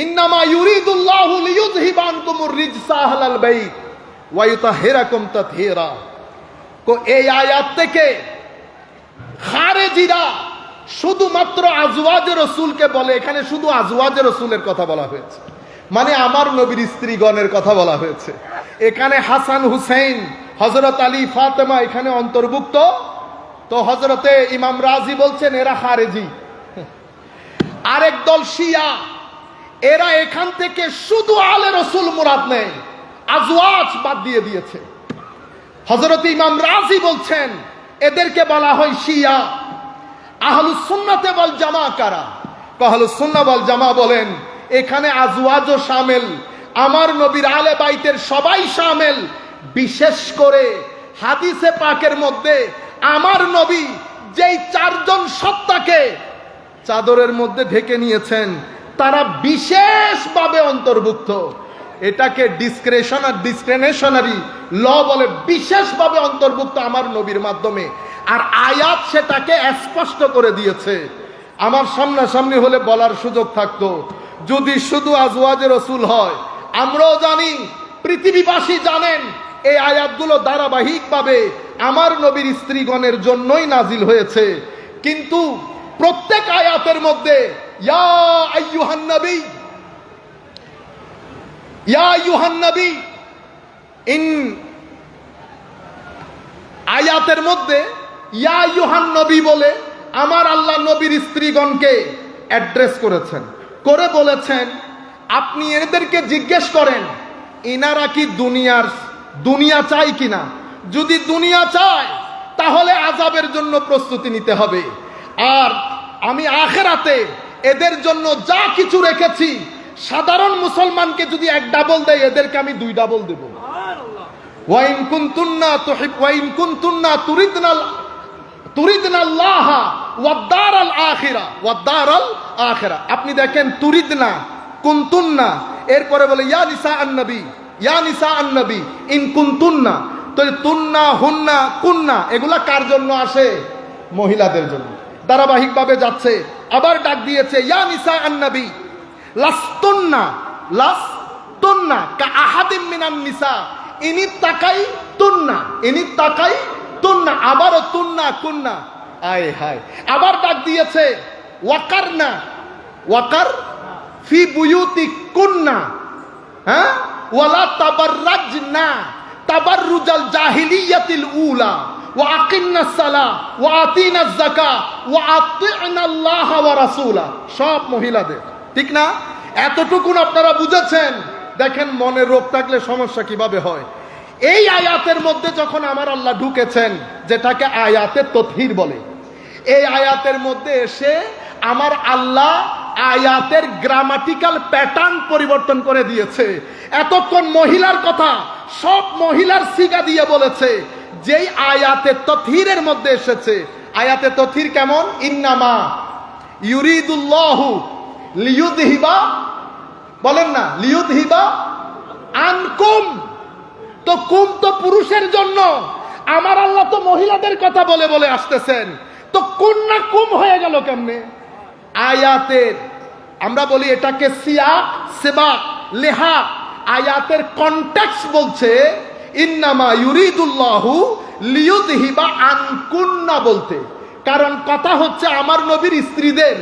ইন্নামা ইউরিদুল্লাহু লিইয়ুযহিবা আনকুমুর রিজসা আহলাল বাইত ওয়া ইউতাহহিরাকুম তাতহীরা। এই আয়াত থেকে খারেজিরা শুধুমাত্র আজওয়াজে রাসূলকে বলে, এখানে শুধু আজওয়াজে রাসূলের কথা বলা হয়েছে, মানে আমার নবীর স্ত্রীগণের কথা বলা হয়েছে। এখানে হাসান হুসাইন, হযরত আলী, ফাতেমা এখানে অন্তর্ভুক্ত। তো হযরতে ইমাম রাজি বলছেন এরা খারেজি। আরেক দল শিয়া, এরা এখান থেকে শুধু আলে রসুল মুরাদ নেই, আজওয়াজ বাদ দিয়ে দিয়েছে। হযরত ইমাম রাজি বলছেন এদেরকে বলা হয় শিয়া। আহলুস সুন্নাতে ওয়াল জামা কারা? আহলুস সুন্নাহ ওয়াল জামা বলেন এখানে আজওয়াজও শামিল, আমার নবীর আলে বাইতের সবাই শামিল। বিশেষ করে হাদিসে পাকের মধ্যে আমার নবী যেই 4 জন সত্তাকে চাদরের মধ্যে ঢেকে নিয়েছেন তারা বিশেষভাবে অন্তর্ভুক্ত। এটাকে ডিসক্রিশনারি ল বলে, বিশেষভাবে অন্তর্ভুক্ত আমার নবীর মাধ্যমে। আর আয়াত সেটাকে স্পষ্ট করে দিয়েছে। আমার সামনাসামনি হলে বলার সুযোগ থাকতো, যদি শুধু আজওয়াজে রাসূল হয়। আমরাও জানি, পৃথিবীবাসী জানেন, এই আয়াতগুলো ধারাবাহিকভাবে আমার নবীর স্ত্রীগণের জন্যই নাজিল হয়েছে। কিন্তু প্রত্যেক আয়াতের মধ্যে ইয়া আইয়ুহান নবী ইন আয়াতের মধ্যে ইয়া আইয়ুহান নবী বলে আমার আল্লাহ নবীর স্ত্রীগণকে অ্যাড্রেস করেছেন, করে বলেছেন আপনি এদেরকে জিজ্ঞেস করেন ইনারা কি দুনিয়া চাই কিনা। যদি দুনিয়া চায় তাহলে আযাবের জন্য প্রস্তুতি নিতে হবে। আর আমি আখিরাতে এদের জন্য যা কিছু রেখেছি, সাধারণ মুসলমানকে যদি 1 ডাবল দেয়, এদেরকে আমি 2 ডাবল দেব। ওয়া ইন কুনতুন্না তুরিদনা আল্লাহ ওয়াদ দারাল আখিরা। আপনি দেখেন তুরিদনা, কুনতুন্না, এরপরে বলে ইয়া নিসা আন-নবী ইন কুনতুন্না। তো তুন্না, হুন্না, কুন্না এগুলা কার জন্য আসে? মহিলাদের জন্য। ধারাবাহিকভাবে যাচ্ছে। আবার ডাক দিয়েছে ইয়া নিসা আন-নবী লাস্তুন্না কা আহাদিম মিনান নিসা ইনিত্তাকাইতুন্না। আবারও তুন্না, কুন্না। আয় হায়। আবার ডাক দিয়েছে ওয়াকার ফি বুয়ুতিকুন্না, হ্যাঁ, ওয়ালা তাবাররাজনা তাবাররুজাল জাহিলিয়াতিল উলা ওয়া আকিমনাস সালাহ ওয়া আতিনাজ যাকাহ ওয়া আতি'নাল্লাহ ওয়া রাসূলা। সব মহিলাদের, ঠিক না? এতটুকুন আপনারা বুঝেছেন। দেখেন মনে রোগ থাকলে সমস্যা কিভাবে হয়। এই আয়াতের মধ্যে যখন আমার আল্লাহ ঢুকেছেন, যেটাকে আয়াতে তথহির বলে, এই আয়াতের মধ্যে এসে আমার আল্লাহ আয়াতের গ্রামাটিক্যাল প্যাটার্ন পরিবর্তন করে দিয়েছে। এতক্ষণ মহিলার কথা সব মহিলার সিগা দিয়ে বলেছে, যেই আয়াতে তথহিরের মধ্যে এসেছে। আয়াতে তথহির কেমন? ইন্নামা ইউরিদুল্লাহু লিইয়ুযহিবা, বলেন না, লিইয়ুযহিবা আনকুম। তো কুম তো পুরুষের জন্য, আমার আল্লাহ তো মহিলাদের কথা বলে বলে আসতেছেন। তো কুন্না কুম হয়ে গেল কেমনে? আয়াতের আমরা বলি এটাকে সিয়াক, সিবাক, লেহা। আয়াতের কনটেক্সট বলছে ইন্নামা ইউরিদুল্লাহু লিয়ুযহিবা আনকুন্না বলতে, কারণ কথা হচ্ছে আমার নবীর স্ত্রীদের,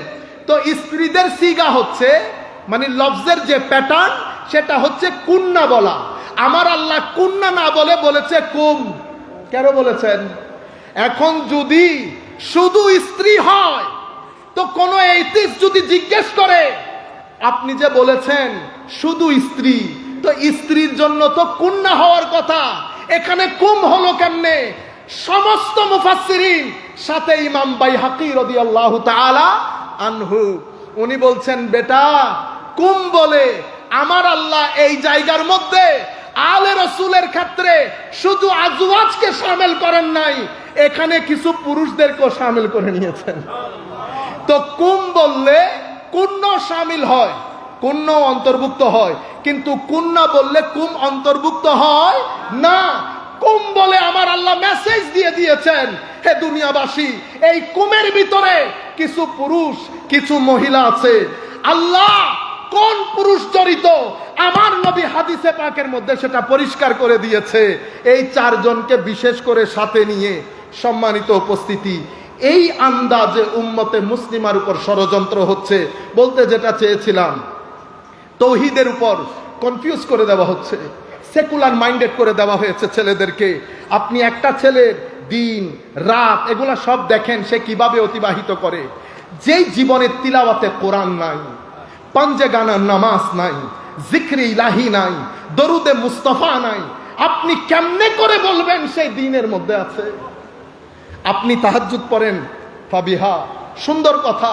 তো স্ত্রীদের সিগা হচ্ছে মানে লফজের যে প্যাটার্ন সেটা হচ্ছে কুন্না বলা। আমার আল্লাহ কুন্না না বলে বলেছে কুম। কেন বলেছেন? এখন যদি শুধু স্ত্রী হয় তো কোন এইতিস যদি জিজ্ঞেস করে আপনি যে বলেছেন শুধু স্ত্রী, তো স্ত্রীর জন্য তো কুন্না হওয়ার কথা, এখানে কুম হলো কেমনে? সমস্ত মুফাসসিরিন সাথে ইমাম বাইহাকি রাদিয়াল্লাহু তাআলা আনহু উনি বলছেন বেটা কুম বলে আমার আল্লাহ এই জায়গার মধ্যে আলে রাসূলের ক্ষেত্রে শুধু আজওয়াজকে শামিল করেন নাই, এখানে কিছু পুরুষদেরকেও শামিল করে নিয়েছেন। তো কুম বললে কুন্ন শামিল হয়, কুন্ন অন্তর্ভুক্ত হয়, কিন্তু কুন্না বললে কুম অন্তর্ভুক্ত হয় না। কুম বলে আমার আল্লাহ মেসেজ দিয়ে দিয়েছেন, হে দুনিয়াবাসী এই কুমের ভিতরে কিছু পুরুষ কিছু মহিলা আছে। আল্লাহ কোন পুরুষ জড়িত আমার নবী হাদিসে পাকের মধ্যে সেটা পরিষ্কার করে দিয়েছে। এই চারজনকে বিশেষ করে সাথে নিয়ে সম্মানিত উপস্থিতি, এই আন্দাজে উম্মতে মুসলিমার উপর ষড়যন্ত্র হচ্ছে। বলতে যেটা চেয়েছিলাম, তৌহিদের উপর কনফিউজ করে দেওয়া হচ্ছে, সেকুলার মাইন্ডেড করে দেওয়া হয়েছে ছেলেদেরকে। আপনি একটা ছেলের দিন রাত এগুলা সব দেখেন সে কিভাবে অতিবাহিত করে। যেই জীবনের তিলাওয়াতে কোরআন নাই, পাঞ্জে গানার নামাজ নাই, জিক্রে ইলাহি নাই, দরুদে মুস্তাফা নাই, আপনি কেমনে করে বলবেন সেই দিনের মধ্যে আছে? আপনি তাহাজ্জুদ পড়েন, ফাবিহা, সুন্দর কথা,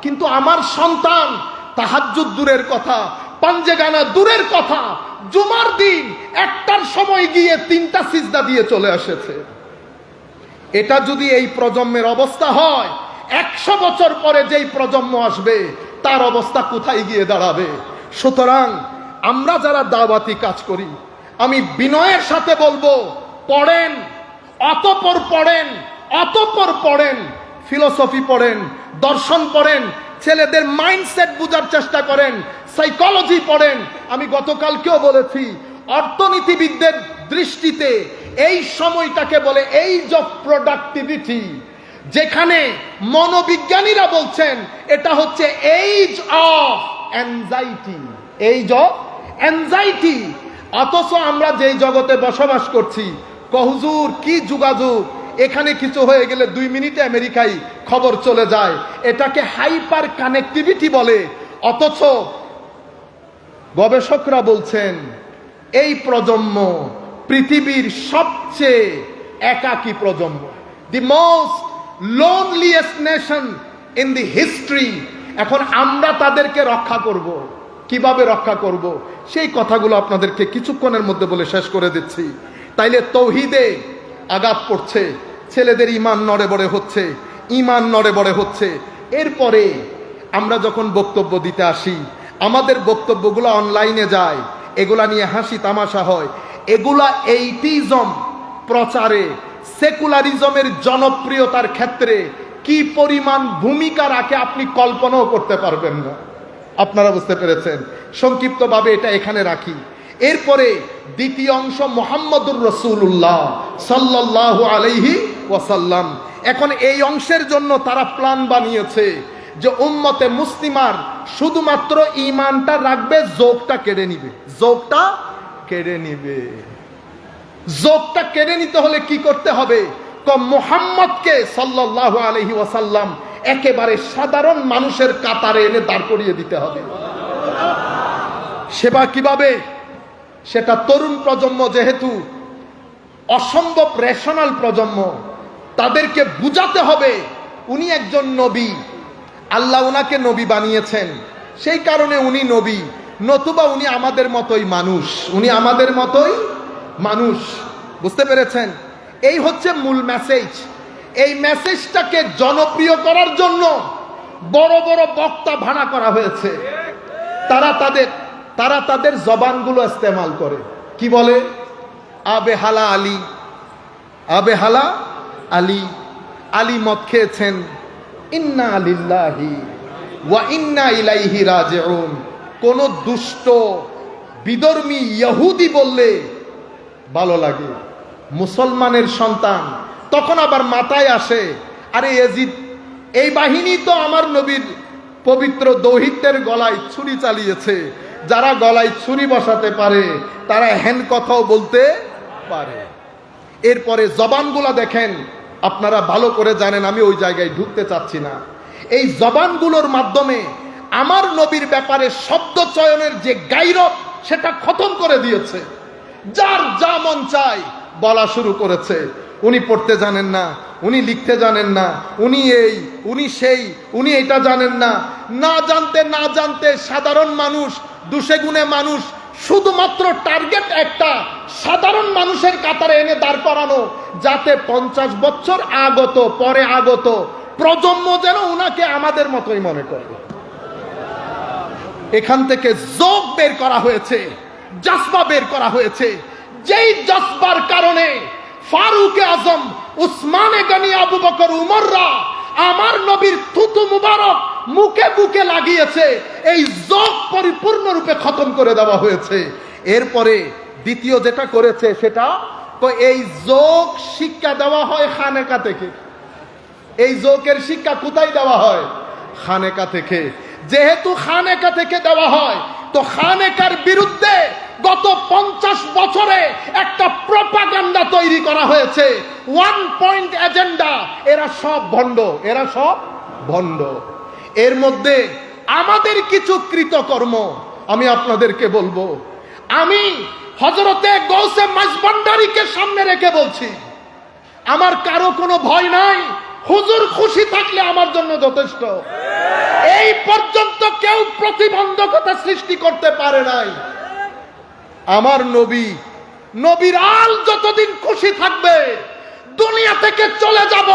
কিন্তু আমার সন্তান তাহাজ্জুদ দূরের কথা, পাঞ্জে গানা দূরের কথা, জুমার দিন একটার সময় গিয়ে 3টা সিজদা দিয়ে চলে এসেছে। এটা যদি এই প্রজন্মের অবস্থা হয়, 100 বছর পরে যেই প্রজন্ম আসবে তার অবস্থা কোথায় গিয়ে দাঁড়াবে? সুতরাং আমরা যারা দাওয়াতি কাজ করি, আমি বিনয়ের সাথে বলবো, পড়েন, অতঃপর পড়েন, অতঃপর পড়েন, ফিলোসফি পড়েন, দর্শন পড়েন, ছেলেদের মাইন্ডসেট বোঝার চেষ্টা করেন, সাইকোলজি পড়েন। আমি গতকালকেও বলেছি, অর্থনীতিবিদদের দৃষ্টিতে এই সময়টাকে বলে এইজ অফ প্রোডাক্টিভিটি, যেখানে মনোবিজ্ঞানীরা বলছেন এটা হচ্ছে age of anxiety, age of anxiety. অথচ আমরা যেই জগতে বসবাস করছি, হুজুর কি যোগাযোগ, এখানে কিছু হয়ে গেলে 2 মিনিটে আমেরিকায় খবর চলে যায়, এটাকে হাইপার কানেক্টিভিটি বলে। অথচ গবেষকরা বলছেন এই প্রজন্ম পৃথিবীর সবচেয়ে একাকী প্রজন্ম, the most loneliest nation in the history. এখন আমরা তাদেরকে রক্ষা করব, কিভাবে রক্ষা করব সেই কথাগুলো আপনাদেরকে কিছুক্ষণের মধ্যে বলে শেষ করে দিচ্ছি। তাইলে তৌহিদে আঘাত পড়ছে, ছেলেদের ইমান নড়ে বড়ে হচ্ছে, ইমান নড়ে বড়ে হচ্ছে। এরপরে আমরা যখন বক্তব্য দিতে আসি, আমাদের বক্তব্যগুলো অনলাইনে যায়, এগুলা নিয়ে হাসি তামাশা হয়। এগুলা এইটিজম প্রচারে, সেকুলারিজমের জনপ্রিয়তার ক্ষেত্রে কি পরিমাণ ভূমিকা রাখে আপনি কল্পনাও করতে পারবেন না। আপনারা বুঝতে পেরেছেন? সংক্ষিপ্তভাবে এটা এখানে রাখি। এরপরে দ্বিতীয় অংশ মুহাম্মদুর রাসূলুল্লাহ সাল্লাল্লাহু আলাইহি ওয়াসাল্লাম। এখন এই অংশের জন্য তারা প্ল্যান বানিয়েছে যে উম্মতে মুসলিমার শুধুমাত্র ঈমানটা রাখবে, যোগটা কেড়ে নিবে, যোগটা কেড়ে নিবে। যোগটা কেড়ে নিতে হলে কি করতে হবে? মুহাম্মদকে সাল্লাল্লাহু আলাইহি ওয়াসাল্লাম একেবারে সাধারণ মানুষের কাতারে এনে দাঁড় করিয়ে দিতে হবে। সেবা কিভাবে? সেটা তরুণ প্রজন্ম যেহেতু অসম্ভব রেশনাল প্রজন্ম, তাদেরকে বুঝাতে হবে উনি একজন নবী, আল্লাহ উনাকে নবী বানিয়েছেন, সেই কারণে উনি নবী, নতুবা উনি আমাদের মতোই মানুষ, উনি আমাদের মতোই মানুষ। বুঝতে পেরেছেন? এই হচ্ছে মূল মেসেজ। এই মেসেজটাকে জনপ্রিয় করার জন্য বড় বড় বক্তা ভাড়া করা হয়েছে। তারা তাদের জবানগুলো ইস্তেমাল করে, কি বলে? আবে হালা আলী, আবে হালা আলী, আলী মদ খেয়েছেন, ইন্না লিল্লাহি ওয়া ইন্না ইলাইহি রাজিউন। কোন দুষ্ট বিধর্মী ইহুদি বললে ভালো লাগে। মুসলমানের সন্তান তখন আবার মাথায় আসে, আরে এজিদ এই বাহিনী তো আমার নবীর পবিত্র দৌহিত্রের গলায় ছুরি চালিয়েছে, যারা গলায় ছুরি বসাতে পারে তারা হ্যান কথাও বলতে পারে। এরপরে জবানগুলা দেখেন, আপনারা ভালো করে জানেন, আমি ওই জায়গায় ঢুকতে চাচ্ছি না। এই জবানগুলোর মাধ্যমে আমার নবীর ব্যাপারে শব্দ চয়নের যে গায়রত সেটা খতম করে দিয়েছে। যার যা মন চায় বলা শুরু করেছে। উনি পড়তে জানেন না, উনি লিখতে জানেন না, উনি এই উনি সেই, উনি এটা জানেন না। না জানতে না জানতে সাধারণ মানুষ, দুষে গুণে মানুষ, শুধুমাত্র টার্গেট একটা, সাধারণ মানুষের কাতারে এনে দাঁড় করানো, যাতে 50 বছর আগত পরে আগত প্রজন্ম যেন উনাকে আমাদের মতোই মনে করে। এখান থেকে যোগ বের করা হয়েছে, জজবা বের করা হয়েছে। যেই জজবার কারণে ফারুক আজম, উসমানে গনি, আবু বকর, উমররা আমার নবীর থুতু মুবারক মুখে বুকে লাগিয়েছে, এই যোগ পরিপূর্ণরূপে খতম করে দেওয়া হয়েছে। এরপরে দ্বিতীয় যেটা করেছে সেটা তো এই যোগ শিক্ষা দেওয়া হয় খানেকা থেকে। এই যোগের শিক্ষা কোথায় দেওয়া হয়? খানেকা থেকে। যেহেতু খানেকা থেকে দেওয়া হয়, তো খানেকার বিরুদ্ধে গত 50 বছরে একটা প্রপাগান্ডা তৈরি করা হয়েছে, 1 পয়েন্ট এজেন্ডা। এরা সব ভণ্ড, এরা সব ভণ্ড। এর মধ্যে আমাদের কিছু কৃতকর্ম আমি আপনাদেরকে বলবো। আমি হযরতে গৌসে মাঝভান্ডারীকে সামনে রেখে বলছি, আমার কারো কোনো ভয় নাই। হুজুর খুশি থাকলে আমার জন্য যথেষ্ট। এই পর্যন্ত কেউ প্রতিবন্ধকতা সৃষ্টি করতে পারে নাই। আমার নবী, নবীর আল যতদিন খুশি থাকবে, দুনিয়া থেকে চলে যাব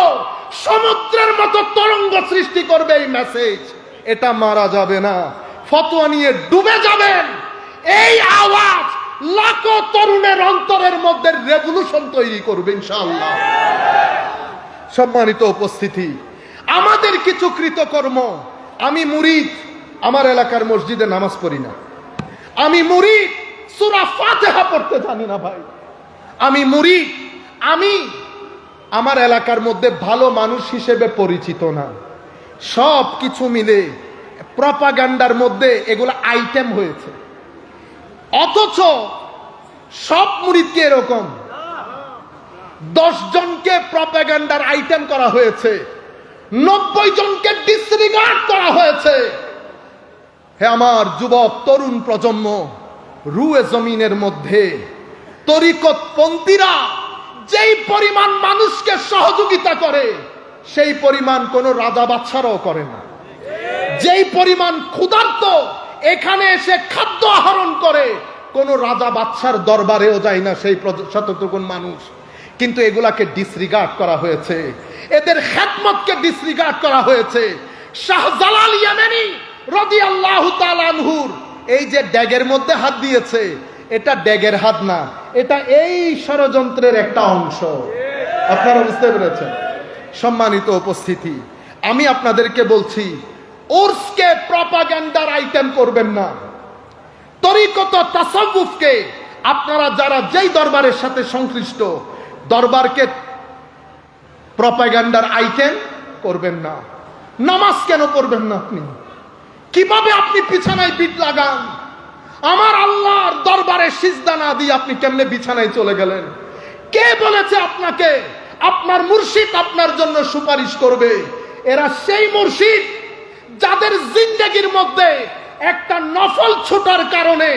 সমুদ্রের মতো তরঙ্গ সৃষ্টি করবে এই মেসেজ, এটা মারা যাবে না। ফতোয়া নিয়ে ডুবে যাবেন, এই আওয়াজ লাখো তরুণের অন্তরের মধ্যে রেভলিউশন তৈরি করবে ইনশাআল্লাহ। সম্মানিত উপস্থিতি, আমাদের কিছু কৃতকর্ম। আমি মুরিদ, আমার এলাকার মসজিদে নামাজ পড়ি না। আমি মুরিদ, সূরা ফাতিহা পড়তে জানি না ভাই। আমি মুরিদ, আমি আমার এলাকার মধ্যে ভালো মানুষ হিসেবে পরিচিত না। সব কিছু মিলে প্রপাগান্ডার মধ্যে এগুলো আইটেম হয়েছে। অথচ সব মুরিদকে এরকম 10 জনকে প্রপাগান্ডার আইটেম করা হয়েছে, 90 জনকে ডিসরিগার্ড করা হয়েছে। হে আমার যুবক তরুণ প্রজন্ম, রুয়ে জমিনের মধ্যে তরিকতপন্থীরা যেই পরিমাণ মানুষকে সহযোগিতা করে, সেই পরিমাণ কোন রাজা বাদশারাও করে না। যেই পরিমাণ ক্ষুধার্ত এখানে এসে খাদ্য আহরণ করে, কোন রাজা বাদশার দরবারেও যায় না সেই শতটুকুন মানুষ। কিন্তু এগুলাকে ডিসরিগার্ড করা হয়েছে, এদের খেদমতকে ডিসরিগার্ড করা হয়েছে। শাহজালাল ইয়ামানি রাদিয়াল্লাহু তাআলা আনহুর এই যে ড্যাগের মধ্যে হাত দিয়েছে, এটা ড্যাগের হাত না, এটা এই ষড়যন্ত্রের একটা অংশ। আপনারা বুঝতে পেরেছেন? সম্মানিত উপস্থিতি, আমি আপনাদেরকে বলছি, উর্সকে প্রপাগান্ডার আইটেম করবেন না। তরিকত তাসাউফকে আপনারা যারা যেই দরবারের সাথে সংশ্লিষ্ট, দরবারকে প্রপাগান্ডার আইটেম করবেন না। নামাজ কেন পড়বেন না? আপনি কিভাবে আপনি বিছানায় পিঠ লাগান? আমার আল্লাহর দরবারে সিজদা না দিয়ে আপনি কেমনে বিছানায় চলে গেলেন? কে বলেছে আপনাকে আপনার মুর্শিদ আপনার জন্য সুপারিশ করবে? এরা সেই মুর্শিদ যাদের জিন্দেগির মধ্যে একটা নফল ছুটার কারণে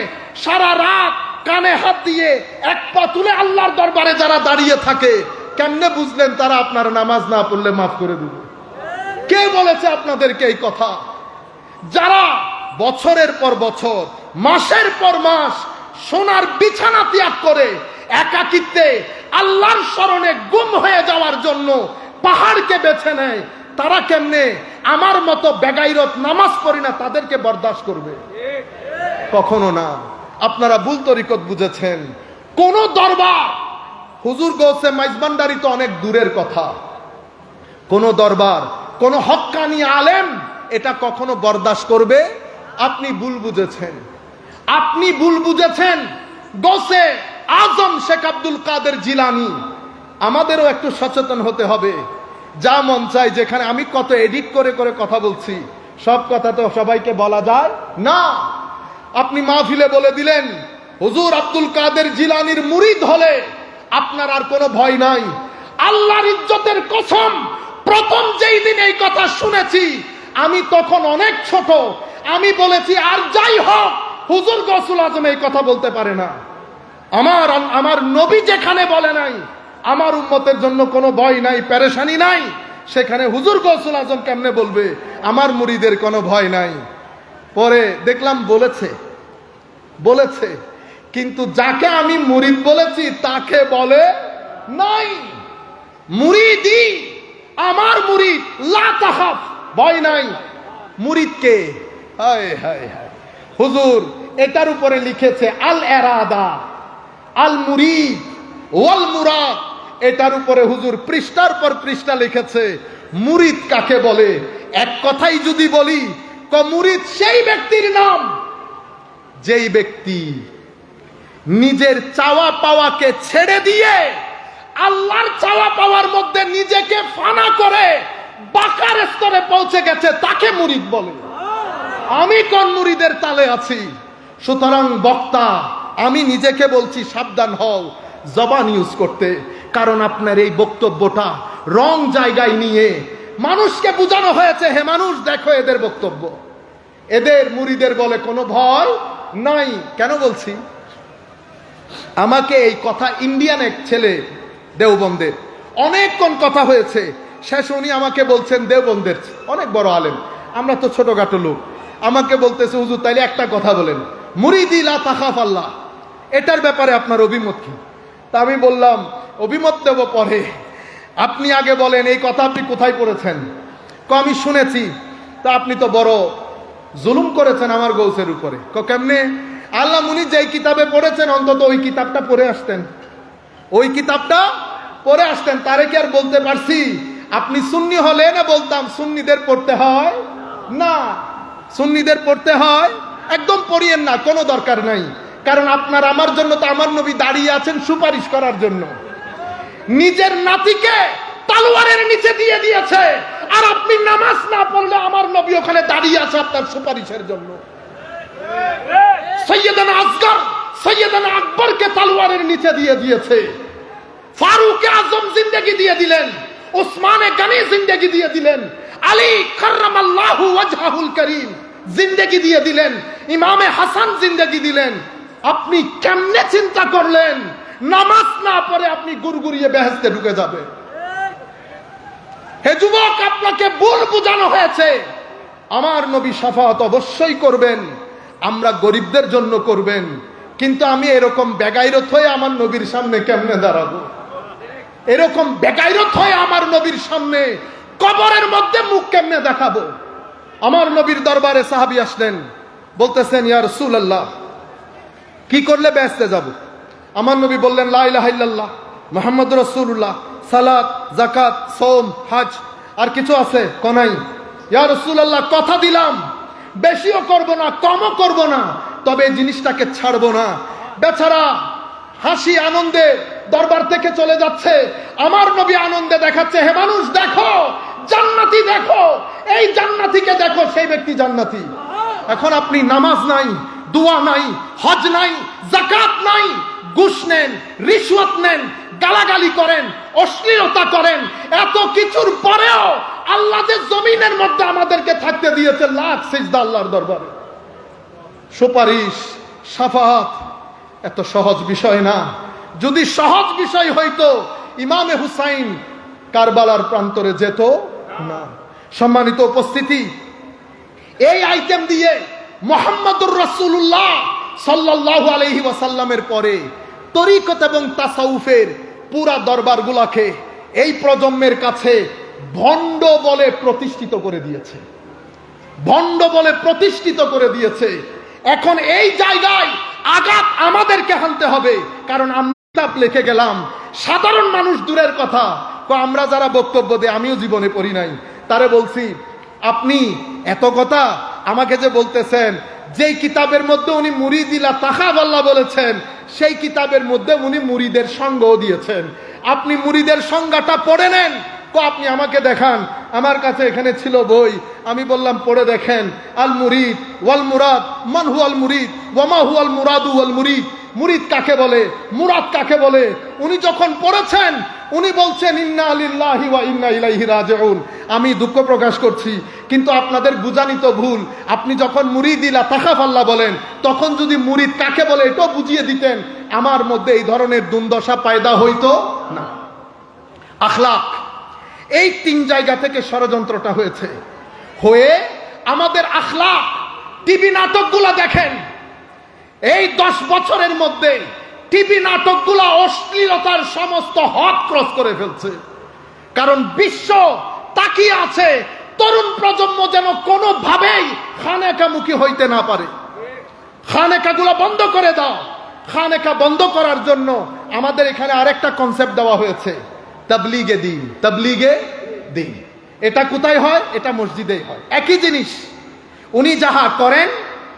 সারা রাত কানে হাত দিয়ে এক পা তুলে আল্লাহর দরবারে যারা দাঁড়িয়ে থাকে, কেমনে বুঝলেন তারা আপনার নামাজ না পড়লে মাফ করে দিবে? কে বলেছে আপনাদেরকে এই কথা? যারা বছরের পর বছর, মাসের পর মাস সোনার বিছানা ত্যাগ করে একাকিত্বে আল্লাহর শরণে গুম হয়ে যাওয়ার জন্য পাহাড়কে বেছে নেয়, তারা কেমনে আমার মতো বেগাইরত নামাজ পড়ি না তাদেরকে বরদাস্ত করবে? কখনো না। আপনারা ভুল তরিকত বুঝেছেন। কোন দরবার, হুজুর গৌসে মাইজভান্ডারী তো অনেক দূরের কথা, কোন দরবার, কোন হক্কানি আলেম এটা কখনো বরদাস্ত করবে? আপনি ভুল বুঝেছেন, আপনি ভুল বুঝেছেন। গৌসে আজম শেখ আব্দুল কাদের জিলানী। আমাদেরও একটু সচেতন হতে হবে। যা মন চাই, যেখানে আমি কত এডিট করে করে কথা বলছি, সব কথা তো সবাইকে বলা যায় না। আপনি মাহফিলে বলে দিলেন হুজুর আব্দুল কাদের জিলানীর মুরিদ হলে আপনার আর কোনো ভয় নাই। আল্লাহর ইজ্জতের কসম, প্রথম যেই দিন এই কথা শুনেছি আমি তখন অনেক ছোট। আমি বলেছি আর যাই হোক হুজুর গৌসুল আজম এই কথা বলতে পারে না। আমার নবী যেখানে বলে নাই আমার উম্মতের জন্য কোনো ভয় নাই, পেরেশানি নাই, সেখানে হুজুর গৌসুল আজম কেমনে বলবে আমার মুরিদের কোনো ভয় নাই? পরে দেখলাম বলেছে, কিন্তু যাকে আমি মুরিদ বলেছি তাকে বলে নাই। মুরিদি আমার মুরিদ, লা তাখাফ, ভয় নাই। মুরিদকে হায় হায় হায়, হুজুর এটার উপরে লিখেছে আল এরাদা আল মুরিদ ওয়াল মুরাদ। এটার উপরে হুজুর পৃষ্ঠার পর পৃষ্ঠা লিখেছে মুরিদ কাকে বলে। এক কথাই যদি বলি, মুরিদ সেই ব্যক্তির নাম যেই ব্যক্তি নিজের চাওয়া পাওয়াকে ছেড়ে দিয়ে আল্লাহর চাওয়া পাওয়ার মধ্যে নিজেকে ফানা করে বাকার স্তরে পৌঁছে গেছে, তাকে মুরিদ বলে। আমি কোন মুরিদের তালে আছি? সুতরাং বক্তা, আমি নিজেকে বলছি সাবধান হও জবান ইউজ করতে, কারণ আপনার এই বক্তব্যটা রং জায়গায় নিয়ে মানুষকে বোঝানো হয়েছে, হে মানুষ দেখো এদের বক্তব্য, এদের মুরিদের বলে কোনো ভয় নাই। কেন বলছি? আমাকে এই কথা ইন্ডিয়ান এক ছেলে দেওবন্দের, অনেকক্ষণ কথা হয়েছে, শেষ উনি আমাকে বলছেন, দেওবন্দের অনেক বড় আলেম, আমরা তো ছোটখাটো লোক, আমাকে বলতেছে হুজুর তাইলে একটা কথা বলেন, মুরিদি লা তাখাফ আল্লাহ, এটার ব্যাপারে আপনার অভিমত কি? তা আমি বললাম অভিমত দেব পরে, আপনি আগে বলেন এই কথা আপনি কোথায় পড়েছেন? আমি শুনেছি। তা আপনি তো বড় জুলুম করেছেন আমার গৌসের উপরে। কেমনে? আল্লাহ মুনি যেই কিতাবে পড়েছেন অন্তত ওই কিতাবটা পড়ে আসতেন, ওই কিতাবটা পড়ে আসতেন। তারে কি আর বলতে পারছি আপনি সুন্নি হলে? না বলতাম সুন্নিদের পড়তে হয় না, সুন্নিদের পড়তে হয়, একদম পড়িয়েন না, কোনো দরকার নাই। কারণ আপনার আমার জন্য তো আমার নবী দাঁড়িয়ে আছেন সুপারিশ করার জন্য। নিজের নাতিকে তলোয়ারের নিচে দিয়ে দিয়েছে, আর আপনি নামাজ না পড়লে আমার নবী ওখানে দাঁড়িয়ে আছে আপনার সুপারিশের জন্য। সৈয়দানা আসগর, সৈয়দানা আকবরকে তলোয়ারের নিচে দিয়ে দিয়েছে, ফারুক আজম জিন্দেগি দিয়ে দিলেন, উসমানে গনি জিন্দেগি দিয়ে দিলেন, আলী কাররামাল্লাহু ওয়াজহাহুল করিম জিন্দেগি দিয়ে দিলেন, ইমামে হাসান জিন্দেগি দিলেন। আপনি কেমনে চিন্তা করলেন নামাজ না পড়ে আপনি গুড়গুড়িয়ে বেহেশতে ঢুকে যাবে? হে যুবক, আপনাকে ভুল বোঝানো হয়েছে। আমার নবী শাফাআত অবশ্যই করবেন, আমরা গরিবদের জন্য করবেন, কিন্তু আমি এরকম বেগাইরত হয়ে আমার নবীর সামনে কেমনে দাঁড়াবো? এরকম বেগাইরত হয়ে আমার নবীর সামনে কবরের মধ্যে মুখ কেমনে দেখাবো? আমার নবীর দরবারে সাহাবী আসলেন, বলতেছেন ইয়া রাসূলুল্লাহ কি করলে বেহেশতে যাব? আমার নবী বললেন লা ইলাহা ইল্লাল্লাহ মুহাম্মাদুর রাসূলুল্লাহ, সালাত, যাকাত, সওম, হজ, আর কিছু আছে? কোনাই। ইয়া রাসূলুল্লাহ কথা দিলাম বেশিও করব না কমও করব না, তবে এই জিনিসটাকে ছাড়বো না। বেচারা হাসি আনন্দে দরবার থেকে চলে যাচ্ছে, আমার নবী আনন্দে দেখাচ্ছে, হে মানুষ দেখো জান্নাতি, দেখো এই জান্নাতিকে দেখো, সেই ব্যক্তি জান্নাতি। এখন আপনি নামাজ নাই, দোয়া নাই, হজ নাই, যাকাত নাই, ঘুষ নেন, রিশওয়াত নেন, গালাগালি করেন, অশ্লীলতা করেন, এত কিছুর পরেও আল্লাহ যে জমিনের মধ্যে আমাদেরকে থাকতে দিয়েছে লাখ সিজদা আল্লাহর দরবারে। সুপারিশ, শাফাআত এত সহজ বিষয় না। যদি সহজ বিষয় হইতো ইমামে হুসাইন কারবালার প্রান্তরে যেত না। সম্মানিত উপস্থিতি, এই আইটেম দিয়ে মুহাম্মদুর রাসূলুল্লাহ সাল্লাল্লাহু আলাইহি ওয়াসাল্লামের পরে তরিকত এবং তাসাউফের পুরা দরবারগুলোকে এই প্রজন্মের কাছে ভণ্ড বলে প্রতিষ্ঠিত করে দিয়েছে, ভণ্ড বলে প্রতিষ্ঠিত করে দিয়েছে। এখন এই জায়গায় আঘাত আমাদেরকে হানতে হবে, কারণ আমরা লিখে গেলাম, সাধারণ মানুষ দূরের কথা, আমরা যারা বক্তব্য দেয়, আমিও জীবনে পড়ি নাই, তারে বলছি আপনি এত কথা আমাকে যে বলতেছেন যেই কিতাবের মধ্যে উনি মুরিদিলা তাখাব আল্লাহ বলেছেন, সেই কিতাবের মধ্যে উনি মুরিদের সঙ্গও দিয়েছেন। আপনি মুরিদের সংজ্ঞাটা পড়ে নেন। আপনি আমাকে দেখান, আমার কাছে এখানে ছিল বই, আমি বললাম পড়ে দেখেন। আল মুরিদ ওয়াল মুরাদ, মান হুয়াল মুরিদ ওয়া মা হুয়াল মুরাদু ওয়াল মুরিদ। মুরিদ কাকে বলে, মুরাদ কাকে বলে? উনি যখন পড়েছেন উনি বলছেন ইন্না লিল্লাহি ওয়া ইন্না ইলাইহি রাজিউন। আমি দুঃখ প্রকাশ করছি, কিন্তু আপনাদের বুঝানি তো ভুল। আপনি যখন মুরিদিলা তাখাফ আল্লাহ বলেন, তখন যদি মুরিদ কাকে বলে এটাও বুঝিয়ে দিতেন, আমার মধ্যে এই ধরনের দুর্দশা পয়দা হইতো না। আখলাক, এই তিন জায়গা থেকে ষড়যন্ত্রটা হয়েছে। হয়ে আমাদের আখলাক, টিভি নাটকগুলা দেখেন, এই 10 বছরের মধ্যে টিভি নাটকগুলা অশ্লীলতার সমস্ত হদ ক্রস করে ফেলছে। কারণ বিশ্ব তাকিয়ে আছে তরুণ প্রজন্ম যেন কোনোভাবেই খানেকামুখী হইতে না পারে। খানেকাগুলো বন্ধ করে দাও। খানেকা বন্ধ করার জন্য আমাদের এখানে আরেকটা কনসেপ্ট দেওয়া হয়েছে, তাবলীগে দ্বীন। তাবলীগে দ্বীন এটা কোথায় হয়? এটা মসজিদেই হয়। একই জিনিস, উনি যাহা করেন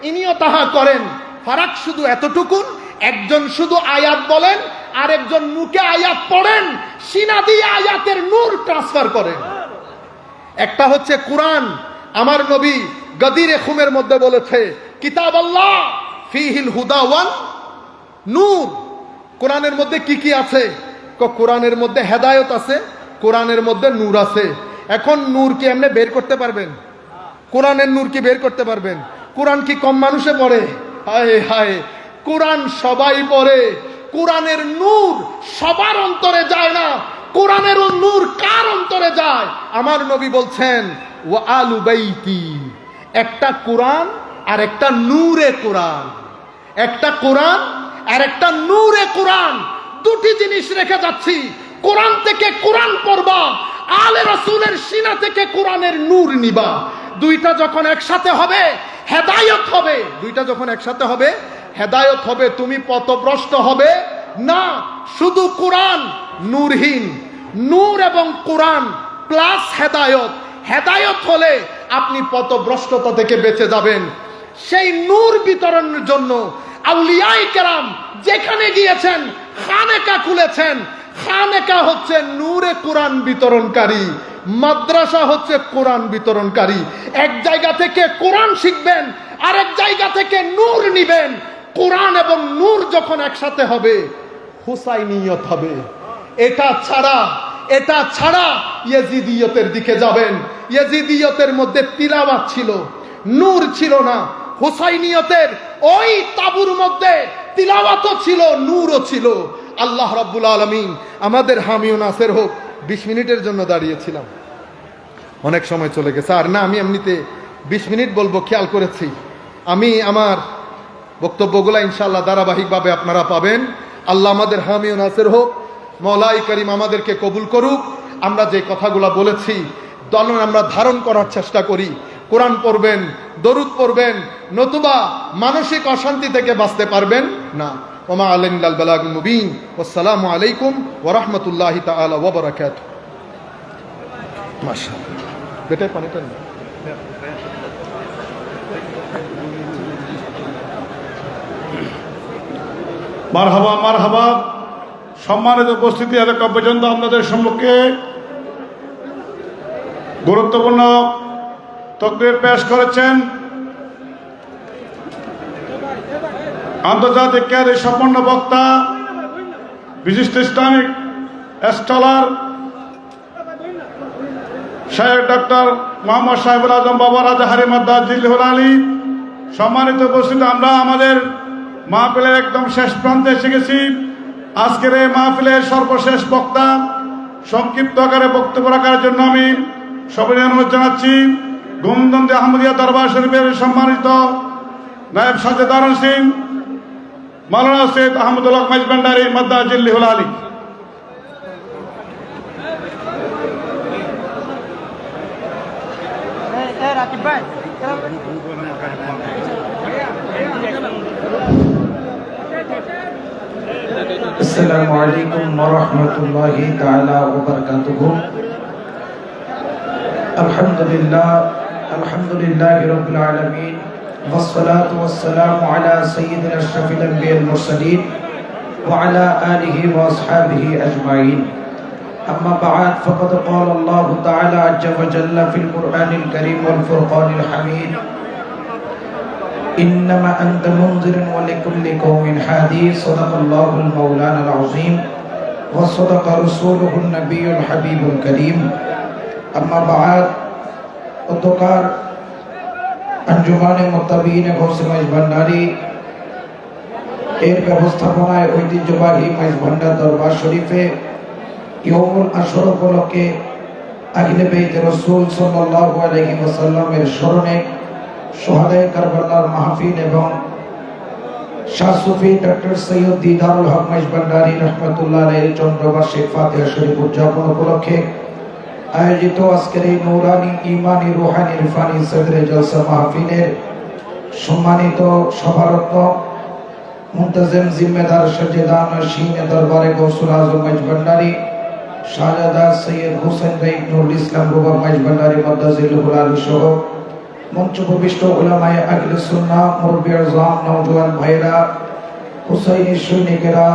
ইনিও তাহা করেন। ফারাক শুধু এতটুকুন, একজন শুধু আয়াত বলেন, আরেকজন মুখে আয়াত পড়েন, সিনা দিয়ে আয়াতের নূর ট্রান্সফার করেন। একটা হচ্ছে কোরআন। আমার নবী গদিরে খুমের মধ্যে বলেছে কিতাব আল্লাহ ফিহিল হুদা ওয়ান নূর। কোরআনের মধ্যে কি কি আছে? কোরআনের মধ্যে হেদায়েত আছে, কোরআনের মধ্যে নূর আছে। এখন নূর কি এমনি বের করতে পারবেন? কোরআনের নূর কি বের করতে পারবেন? কোরআন কি কম মানুষে পড়ে? হায় হায়, কোরআন সবাই পড়ে। কোরআনের নূর সবার অন্তরে যায় না। কোরআনের নূর কার অন্তরে যায়? আমার নবী বলছেন ওয়া আলু বাইতি। একটা কোরআন আর একটা নূরে কোরআন। একটা কোরআন আর একটা নূরে কোরআন, দুটি জিনিস রেখে যাচ্ছি। কোরআন থেকে কোরআন পড়বা, আলে রাসূলের সিনা থেকে কোরআনের নূর নিবা। দুইটা যখন একসাথে হবে হেদায়েত হবে। দুইটা যখন একসাথে হবে হেদায়েত হবে। তুমি পথভ্রষ্ট হবে না। শুধু কোরআন নূরহীন, নূর এবং কোরআন প্লাস হেদায়েত। হেদায়েত হলে আপনি পথভ্রষ্টতা থেকে বেঁচে যাবেন। সেই নূর বিতরণের জন্য আউলিয়ায়ে কেরাম যেখানে গিয়েছেন খানেকা খুলেছেন। খানেকা হচ্ছে নূরে কোরআন বিতরণকারী, মাদ্রাসা হচ্ছে কোরআন বিতরণকারী। এক জায়গা থেকে কোরআন শিখবেন, আরেক জায়গা থেকে নূর নিবেন। কোরআন এবং নূর যখন একসাথে হবে হুসাইনিয়ত হবে। এটা ছাড়া ইয়াজিদিয়তের দিকে যাবেন। ইয়াজিদিয়তের মধ্যে তিলাওয়াত ছিল, নূর ছিল না। হুসাইনিয়তের ওই তাবুর মধ্যে তিলাওয়াতও ছিল, নূরও ছিল। আল্লাহ রাব্বুল আলামিন আমাদের হামি ও নাসের হোক। 20 মিনিটের জন্য দাঁড়িয়েছিলাম, অনেক সময় চলে গেছে। আর না, আমি এমনিতে 20 মিনিট বলবো খেয়াল করেছি। আমি আমার বক্তব্যগুলো ইনশাআল্লাহ ধারাবাহিকভাবে আপনারা পাবেন। আল্লাহ আমাদের হামি ও নাসের হোক। মওলাই করিম আমাদেরকে কবুল করুক। আমরা যে কথাগুলো বলেছি আমরা ধারণ করার চেষ্টা করি। কোরআন পড়বেন, দরুদ পড়বেন, নতুবা মানসিক অশান্তি থেকে বাঁচতে পারবেন না। ওমা আলাইনাল বালাগুল মুবিন। আসসালামু আলাইকুম ওয়া রাহমাতুল্লাহি তাআলা ওয়া বারাকাতুহু। মাশাআল্লাহ, বেটা পানিটা না। মারহাবা মারহাবা। সম্মানিত উপস্থিতি, এলাকা পর্যন্ত আপনাদের সম্মুখে গুরুত্বপূর্ণ তকরির পেশ করেছেন আন্তর্জাতিক খ্যাতি সম্পন্ন বক্তা, বিশিষ্ট ইসলামিক স্কলার শায়েখ ডক্টর মোহাম্মদ সাহেবুল আজম বাবা রাজা হারিমাদ্দা জিল্লুল আলী। সম্মানিত উপস্থিতি, আমরা আমাদের মাহফিলের একদম শেষ প্রান্তে এসে গেছি। আজকের এই মাহফিলের সর্বশেষ বক্তা সংক্ষিপ্ত আকারে বক্তব্য রাখার জন্য আমি সবাই অনুরোধ জানাচ্ছি গোমদন্দি আহমদিয়া দরবার শরীফের সম্মানিত নায়েব সাজেদার সিং মাওলানা সৈয়দ আহমদুল্লাহ মাইজভান্ডারী মাদ্দা জিল্লুল আলী। আসসালামু আলাইকুম ওয়া রাহমাতুল্লাহি তাআলা ওয়া বারাকাতুহু। আলহামদুলিল্লাহ الحمد لله رب العالمين والصلاة والسلام على سيدنا أشرف الأنبياء والمرسلين وعلى آله وأصحابه أجمعين أما بعد فقد قال الله تعالى عز وجل في القرآن الكريم والفرقان الحميد إنما أنت منذر ولكل قوم حديث صدق الله المولانا العظيم وصدق رسوله النبي الحبيب الكريم أما بعد অধ্যকার আঞ্জুমানে মুত্তাবিইনে গৌসে মাইজ ভান্ডারী এর ব্যবস্থাপনায় ঐতিহ্যবাহী মাইজ ভান্ডার দরবার শরীফে ইয়ৌমুল আশর উপলক্ষে আহলে বাইতে রাসূল সাল্লাল্লাহু আলাইহি ওয়াসাল্লামের স্মরণে শুহাদায়ে কারবালার মাহফিল এবং শাহ সুফি ডক্টর সৈয়দ দিদারুল হক মাইজ ভান্ডারী রাহমাতুল্লাহ আলাইহির চন্দ্রবার্ষিক ফাতিহা শরীফ উদযাপন উপলক্ষে আয়োজিত আজকের এই নূরানি ঈমানি রূহানি ইরফানি সদরে জলসা মাহফিলের সম্মানিত সভারত্ন মুনতাজিম জিম্মেদার সজ্জেদান শীনে দরবারে গৌসুল আজম মাইজ ভান্ডারী শাহজাদা সৈয়দ হোসেন ভাই নুরুল ইসলাম রুবা মাইজ ভান্ডারী মাদ্দাজিলুল আলী সহ মঞ্চ প্রবিষ্ট উলামায়ে আহলে সুন্নাহ মুরব্বি আযম নওজোয়ান ভাইরা হুসাইনি সৈনিকেরা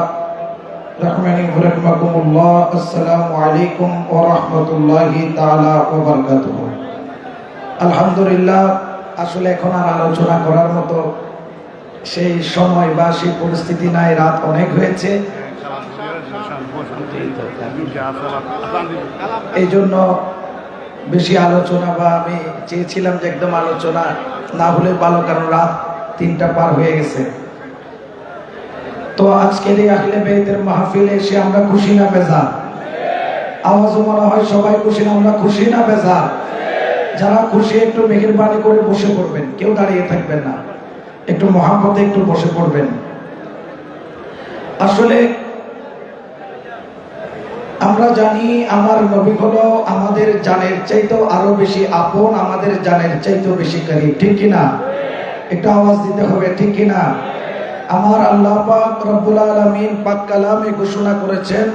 রহমানি রাহমাকুমুল্লাহ আসসালামু আলাইকুম ওয়া রাহমাতুল্লাহি তাআলা ওয়া বারাকাতুহু। আলহামদুলিল্লাহ, আসলে এখন আর আলোচনা করার মতো সেই সময় বা সেই পরিস্থিতি নাই, রাত অনেক হয়েছে। এই জন্য বেশি আলোচনা বা আমি চেয়েছিলাম যে একদম আলোচনা না হলে ভালো, কারণ রাত 3টা পার হয়ে গেছে। তো আজকের এই আহলে বাইতের মাহফিলে এসে আমরা খুশি না বেজার? আওয়াজও মনে হয় সবাই খুশি না, আমরা খুশি না বেজার? যারা খুশি একটু মেহেরবানি করে বসে পড়বেন, কেউ দাঁড়িয়ে থাকবেন না, একটু মহাব্বতে একটু বসে পড়বেন। আসলে আমরা জানি আমার নবী হলো আমাদের জানের চাইতেও আরো বেশি আপন, আমাদের জানের চাইতেও বেশি করিব, ঠিক কিনা? একটু আওয়াজ দিতে হবে, ঠিক কিনা? আমার আল্লাহ পাক রব্বুল আলামিন পাক কালামে ঘোষণা করেছেন,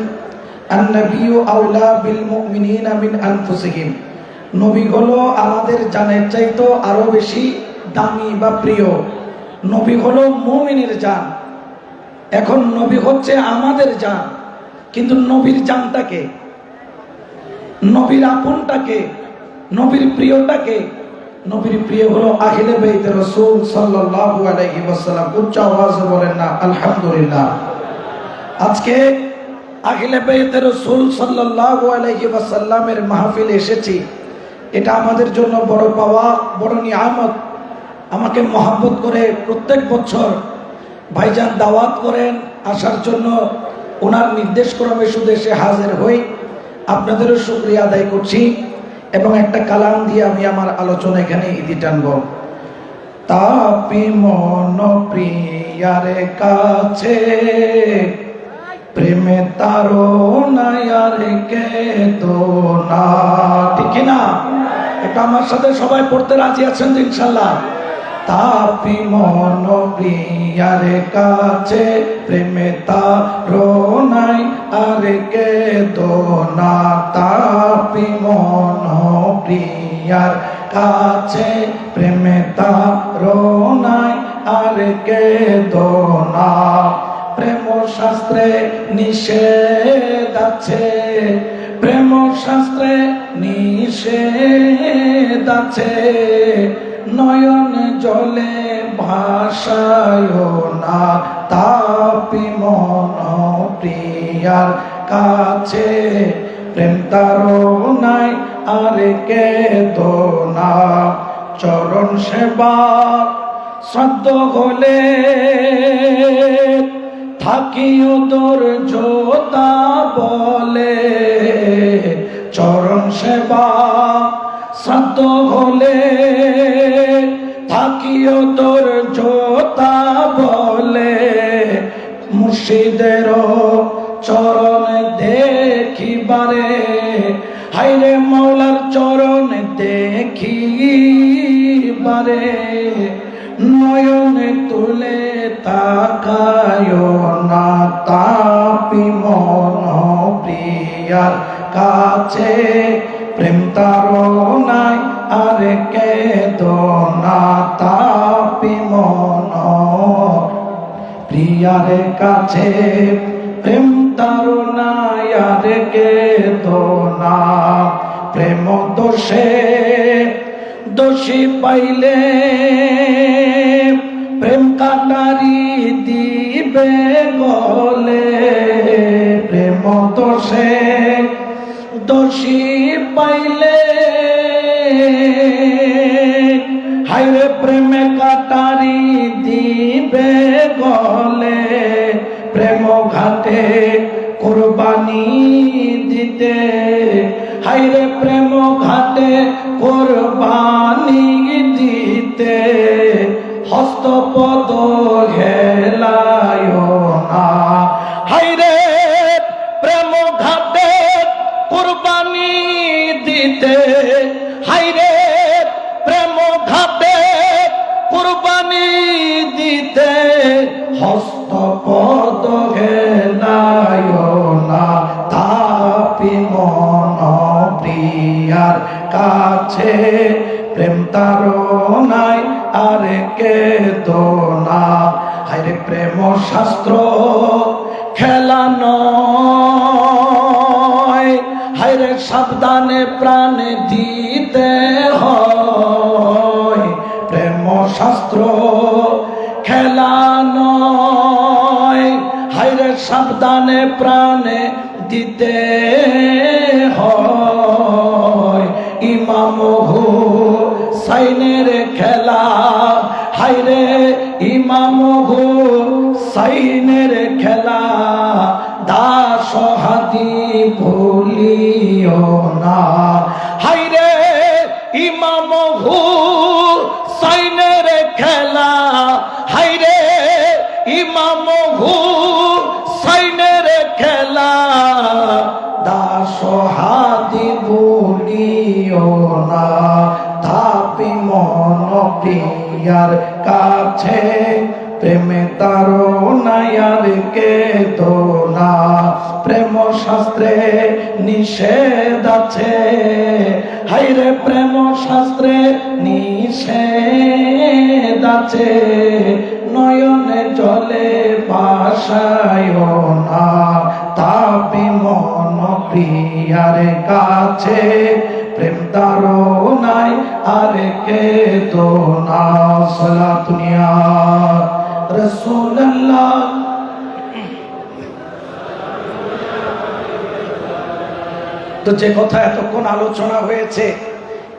আন-নাবিয়্যু আওলা বিল মুমিনিনা মিন আনফুসিহিম। নবী হলো আমাদের জানের চাইতেও আরো বেশি দামি বা প্রিয়। নবী হলো মুমিনের জান। এখন নবী হচ্ছে আমাদের জান, কিন্তু নবীর জানটাকে, নবীর আপনটাকে, নবীর প্রিয়টাকে, নবীর প্রিয় হলো আহলে বাইতে রাসূল সাল্লাল্লাহু আলাইহি ওয়াসাল্লাম। উচ্চ আওয়াজে বলেন না আলহামদুলিল্লাহ। আজকে আহলে বাইতে রাসূল সাল্লাল্লাহু আলাইহি ওয়াসাল্লামের মাহফিলে এসেছি, এটা আমাদের জন্য বড় পাওয়া, বড় নিয়ামত। আমাকে মহব্বত করে প্রত্যেক বছর ভাইজান দাওয়াত করেন আসার জন্য, ওনার নির্দেশ ক্রমে শুধু এসে হাজির হই। আপনাদেরও শুকরিয়া আদায় করছি এবং একটা কালাম দিয়ে আমি আমার আলোচনা এখানে ইতি টানব। তাপি মন প্রিয়ার কাছে প্রেমে তারো নায়ার কে তো না, ঠিক না? এটা আমার সাথে সবাই পড়তে রাজি আছেন ইনশাআল্লাহ? তাপি মন প্রিয়ার কাছে প্রেমে তারো নাই আর কে তো না, তাপি মন প্রিয়ার কাছে প্রেমে তারো নাই আর কে তো না। প্রেম শাস্ত্রে নিষেধ আছে, প্রেম শাস্ত্রে নিষেধ আছে, নয়ন জলে ভাসায় না, তাপি মন প্রিয়ার কাছে প্রেম তারো নাই আর কে তো না। চরণ সেবা শ্রদ্ধ হলে থাকিও তোর জোতা বলে, চরণ সেবা শ্রদ্ধ হলে থাকিও তোর জোতা বলে, মুর্শিদের চরণ দেখিবারে, হাইরে মৌলার চরণ দেখিবারে, নয়নে তুলে তাকায় না, তাপি মন প্রিয়ার কাছে প্রেম তাড়নায় আর কেদনা তাপি মন প্রিয়ার কাছে প্রেম তাড়নায় আর কেদনা প্রেম দোষে দোষী পাইলে প্রেম কাটারি দিবে গলে প্রেম দোষে দোষী পাইলে হায়রে প্রেমে কাটারি দিবে গলে প্রেম ঘাটে কোরবানি দিতে হায়রে প্রেম ঘাটে কোরবানি দিতে হস্তপদ ঘেলায় না হায়রে প্রেম ঘাটে কোরবানি দিতে হায়রে প্রেম ঘাটে কোরবানি দিতে হস্তপদ ঘেলায় না তাপি মন প্রিয়ার কাছে প্রেম তাড়নায় আর কেদনা হায়রে প্রেম শাস্ত্র খেলা নয় হায়রে সাবধানে প্রাণ দিতে হয় প্রেম শাস্ত্র খেলা নয় হায়রে সাবধানে প্রাণে দিতে হয় ইমাম হুসাইনের খেলা হায়রে ইমাম হুসাইনের খেলা দাস হাতি ভুলিও না হায়রে ইমাম হুসাইনের খেলা হায়রে ইমাম হুসাইনের খেলা দাস হাতি ভুলিও না তাপি মন প্রিয়ার কাছে প্রেমে তাড়নায় আর কেদনা প্রেম শাস্ত্রে নিষেধ আছে হায়রে প্রেম শাস্ত্রে নিষেধ আছে নয়নে জলে ভাসায় না তাপি মন প্রিয়ার কাছে প্রেম তাড়নায় আর কেদনা সালাতুনিয়া রাসূলুল্লাহ তো যে কথা এতক্ষণ আলোচনা হয়েছে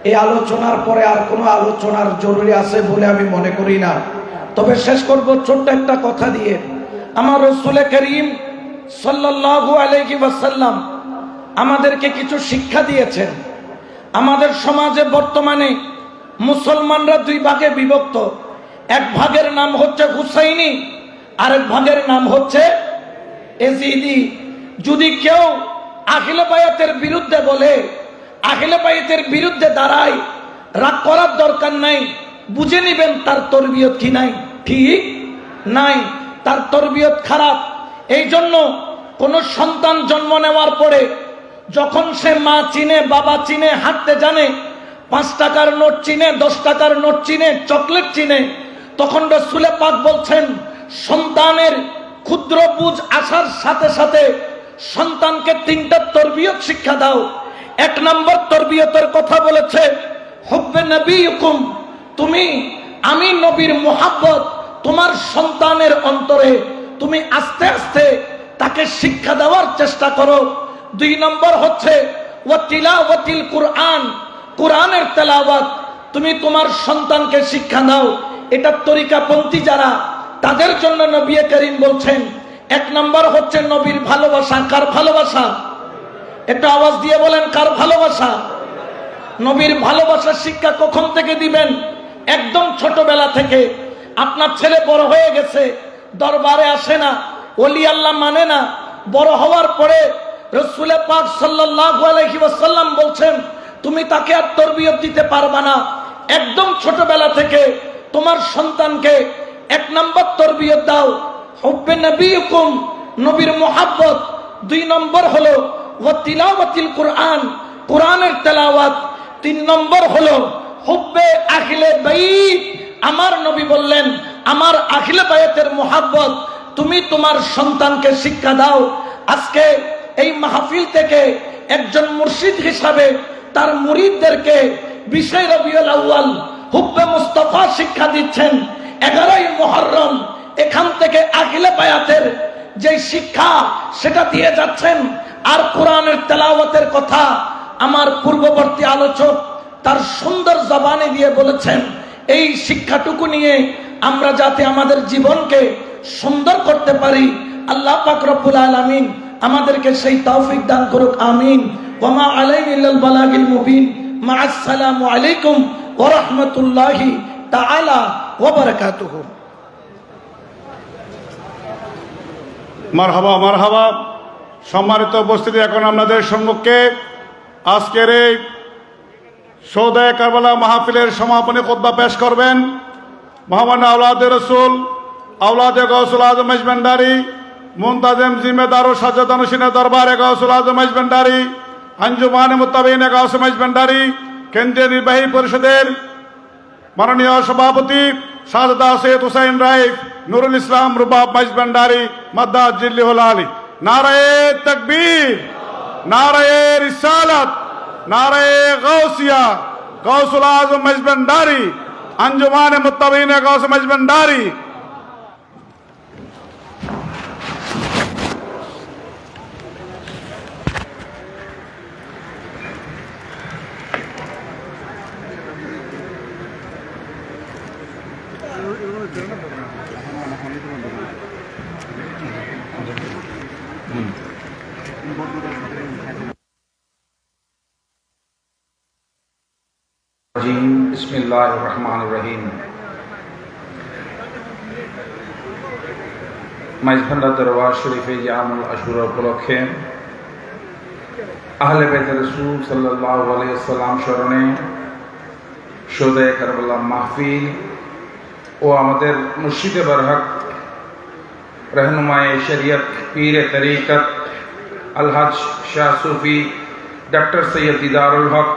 এই আলোচনার পরে আর কোনো আলোচনার জরুরি আছে বলে আমি মনে করি না তবে শেষ করব ছোট্ট একটা কথা দিয়ে আমার রাসূল করিম সাল্লাল্লাহু আলাইহি ওয়াসাল্লাম আমাদেরকে কিছু শিক্ষা দিয়েছেন আমাদের সমাজে বর্তমানে মুসলমানরা দুই ভাগে বিভক্ত এক ভাগের নাম হচ্ছে হুসাইনি আরেক ভাগের নাম হচ্ছে এজিদি যদি কেউ আহলে বায়াতের বিরুদ্ধে বলে আহলে বায়াতের বিরুদ্ধে দাঁড়ায় রাগ করার দরকার নাই বুঝে নিবেন তার তরবিয়ত কি নাই ঠিক নাই তার তরবিয়ত খারাপ এই জন্য কোন সন্তান জন্ম নেওয়ার পরে যখন সে মা চিনে বাবা চিনে হাঁটতে জানে 5 টাকার নোট চিনে 10 টাকার নোট চিনে চকলেট চিনে তখন রাসূল পাক বলছেন সন্তানের ক্ষুদ্র বুঝ আসার সাথে সাথে সন্তানকে 3টা তরবিয়ত শিক্ষা দাও 1 নম্বর তরবিয়তের কথা বলেছে হুব্বে নবীকুম তুমি আমি নবীর মুহাব্বত তোমার সন্তানের অন্তরে তুমি আস্তে আস্তে তাকে শিক্ষা দেওয়ার চেষ্টা করো 2 নম্বর হচ্ছে ওয়া তিলাওয়াতিল কুরআন কুরআনের তেলাওয়াত তুমি তোমার সন্তানকে শিক্ষা দাও এটা তরিকাপন্থী যারা তাদের জন্য নবী করিম বলছেন 1 নম্বর হচ্ছে নবীর ভালোবাসা কার ভালোবাসা একটা আওয়াজ দিয়ে বলেন কার ভালোবাসা নবীর ভালোবাসার শিক্ষা কখন থেকে দিবেন একদম ছোটবেলা থেকে আপনার ছেলে বড় হয়ে গেছে দরবারে আসে না ওলি আল্লাহ মানে না বড় হওয়ার পরে রাসূল পাক সাল্লাল্লাহু আলাইহি ওয়াসাল্লাম বলছেন তুমি তাকে আর তরবিয়ত দিতে পারবা না একদম ছোটবেলা থেকে তোমার সন্তানকে 1 নম্বর তরবিয়ত দাও হুব্বে নবীকুম নবীর মুহাব্বত 2 নম্বর হলো ওয়া তিলাওয়াতিল কুরআন কোরআনের তেলাওয়াত, 3 নম্বর হলো হুব্বে আখিলে বাইত। আমার নবী বললেন, আমার আখিলে বাইতের মুহাব্বত তুমি তোমার সন্তানকে শিক্ষা দাও। আজকে এই মাহফিল থেকে একজন মুর্শিদ হিসাবে তার মুরিদদেরকে 20 রবিউল আউয়াল হুব্বে মুস্তাফা শিক্ষা দিচ্ছেন। 11ই মুহররম এখান থেকে আখিলে বায়াতের যে শিক্ষা সেটা দিয়ে যাচ্ছেন। আর কোরআনের তেলাওয়াতের কথা আমার পূর্ববর্তী আলোচক তার সুন্দর জবানে দিয়ে বলেছেন। এই শিক্ষাটুকু নিয়ে আমরা যাতে আমাদের জীবনকে সুন্দর করতে পারি, আল্লাহ পাক রব্বুল আলামিন আমাদেরকে সেই তৌফিক দান করুক, আমিন। ওয়া মা আলাইনা ইল্লাল বালাগিল মুবিন। মা আসসালামু আলাইকুম ওয়া রাহমাতুল্লাহি তাআলা ওয়া বারাকাতুহু। মারহাবা মারহাবা। সম্মানিত উপস্থিতি, এখন আপনাদের সম্মুখে আজকের এই সৌদায়ে কারবালা মাহফিলের সমাপনী খুতবা পেশ করবেন মহামান্য আওলাদে রসুল, আওলাদে গৌসুল আজম মেজবান্ডারি, মুনতাজিম জিম্মেদার ও সাজ্জাদানুশীনের দরবারে গৌসুল আজম মেজবান্ডারি, আঞ্জুমানে মুত্তাবিইনে গৌস মেজবান্ডারি, কেন্দ্রীয় নির্বাহী পরিষদের মাননীয় সভাপতি শাহজাদা সৈয়দ হুসাইন রাইফ, নুরুল ইসলাম রুবাব মেজবান্ডারি মাদ্দাদ জিল্লিহুল আলী। নারায়ে তাকবীর, নারায়ে রিসালাত, নারায়ে গৌসিয়া, গৌসুল আজম মেজবান্ডারি, আঞ্জুমানে মুত্তাবিইনে গৌস মেজবান্ডারি। বিসমিল্লাহির রহমানির রহিম। মাইজভান্ডার দরবার শরীফে জামুল আশুরা উপলক্ষে আহলে বাইত রাসূল সাল্লাল্লাহু আলাইহি ওয়াসাল্লাম স্মরণে সৌদায়ে কারবালা মাহফিল ও আমাদের মুর্শিদে বারহক रहनुमाए शरीयत पीर तरीक़त अलहज शाह सूफी डॉक्टर सैयद दीदारुल हक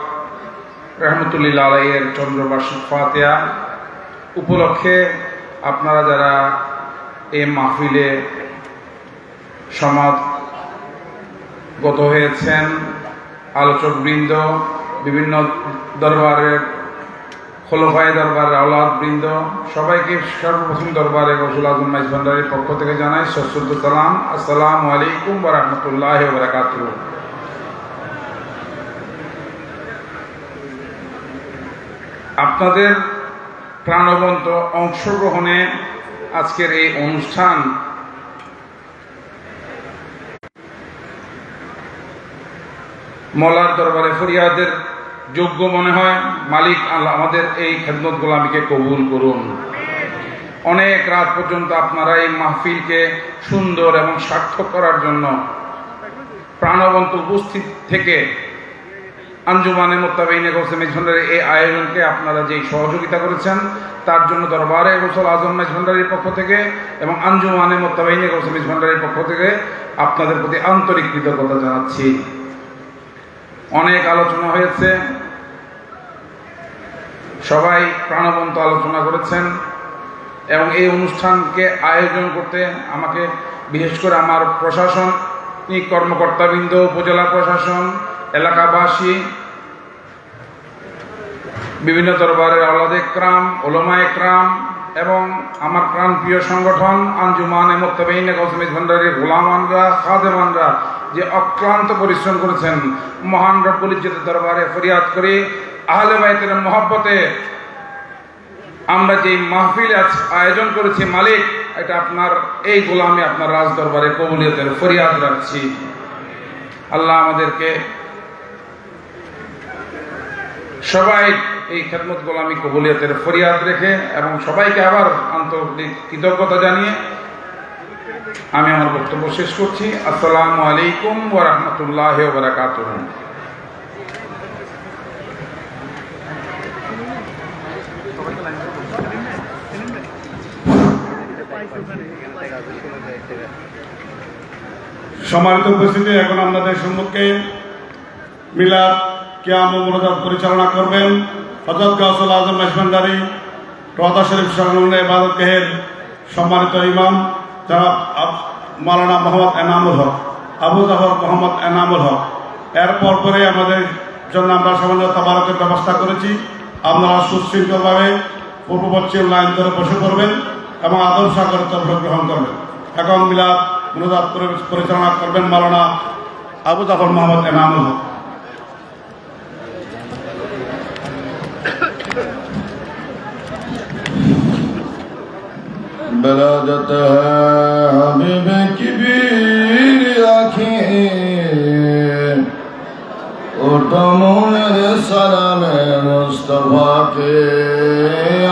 रहमतुल्लाह आलैहिर चंद्रबार्षिक फातिहा उपलक्षे আপনারা যারা এই মাহফিলে সমাগত হয়েছেন, আলোচকবৃন্দ, বিভিন্ন দরবারের খোলাফায়ে দরবারের আওলাদ বৃন্দ, সবাইকে সর্বপ্রথম দরবারে গৌসুল আজম মেজবান্ডারির পক্ষ থেকে জানাই সশ্রদ্ধ সালাম। আসসালামু আলাইকুম ওয়া রাহমাতুল্লাহি ওয়া বারাকাতুহু। আপনাদের প্রাণবন্ত অংশগ্রহণে আজকের এই অনুষ্ঠান মওলার দরবারে ফরিয়াদের যোগ্য মনে হয়। মালিক আল্লাহ আমাদের এই খেদমত গোলামিকে কবুল করুন। অনেক রাত পর্যন্ত আপনারা এই মাহফিলকে সুন্দর এবং সার্থক করার জন্য প্রাণবন্ত উপস্থিত থেকে আঞ্জুমানে মুত্তাবিইনে গৌসে মেজভান্ডারির এই আয়োজনকে আপনারা যেই সহযোগিতা করেছেন তার জন্য দরবারে গৌসুল আজম মেজভান্ডারির পক্ষ থেকে এবং আঞ্জুমানে মুত্তাবিইনে গৌসে মেজভান্ডারির পক্ষ থেকে আপনাদের প্রতি আন্তরিক কৃতজ্ঞতা জানাচ্ছি। অনেক আলোচনা হয়েছে, সবাই প্রাণবন্ত আলোচনা করেছেন এবং এই অনুষ্ঠানকে আয়োজন করতে আমাকে বিশেষ করে আমার প্রশাসনিক কর্মকর্তাবৃন্দ, উপজেলা প্রশাসন, এলাকাবাসী, বিভিন্ন দরবারের আওলাদ একরাম, উলামা একরাম এবং আমার প্রাণপ্রিয় সংগঠন আঞ্জুমানে মুত্তাবিইনে গৌস মেজভান্ডারির গোলামানরা, খাদেমানরা যে অক্লান্ত পরিশ্রম করেছেন, মহান রব্বুল ইজ্জতের দরবারে ফরিয়াদ করি আহলে বাইতের মহব্বতে আমরা যে মাহফিল আয়োজন করেছি, মালিক এটা আপনার এই গোলামি আপনার রাজ দরবারে কবুলিয়তের ফরিয়াদ রাখছি। আল্লাহ আমাদেরকে সবাই এই খেদমত গোলামি কবুলিয়তের ফরিয়াদ রেখে এবং সবাইকে আবার আন্তরিক কৃতজ্ঞতা জানিয়ে আমি আমার বক্তব্য শেষ করছি। আসসালামু আলাইকুম ওয়া রাহমাতুল্লাহি ওয়া বারাকাতুহু। সম্মানিত উপস্থিতি, এখন আপনাদের সম্মুখে মিলাদ কিয়াম ও মুনাজাত পরিচালনা করবেন হযরত গাউসুল আজম মেজবান্ডারি রওজা শরীফ সংলগ্ন ইবাদতগাহের সম্মানিত ইমাম জনাব মাওলানা মোহাম্মদ এনামুল হক, আবু জাফর মোহাম্মদ এনামুল হক। এরপর পরে আমাদের জন্য আমরা সামান্য তাবারকের ব্যবস্থা করেছি। আপনারা সুশৃঙ্খলভাবে পূর্ব পশ্চিম লাইন ধরে বসে পড়বেন এবং আদর সাগরের তরফ গ্রহণ করবেন। এখন মিলাদ মুনাজাত পরিচালনা করবেন মাওলানা আবু জাফর মোহাম্মদ এনামুল হক। बलादत है हबीब की बीर आँखें उठो मोहर सलाम मुस्तफा के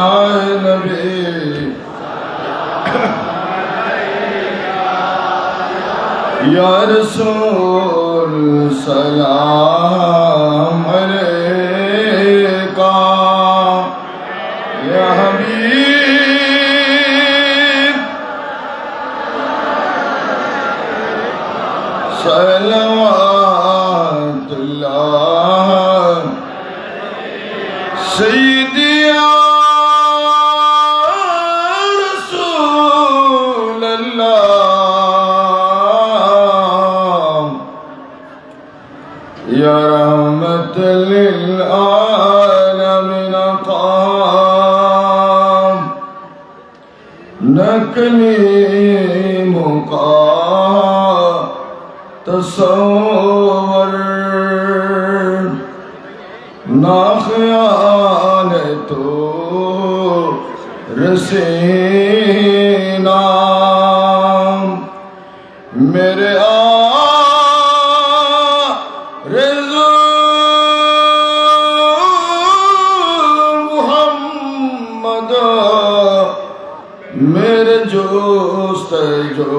आए नबी या रसूल सलाम अलैका या हबीब सलवातुल्लाह सय्यदी या रसूल अल्लाह या रहमत लिल आलमीन क़ाम नकली मुका तसव्वुर ना ख्याल तो रसीना मेरे आरज़ू मुहम्मद मेरे जोस्त जो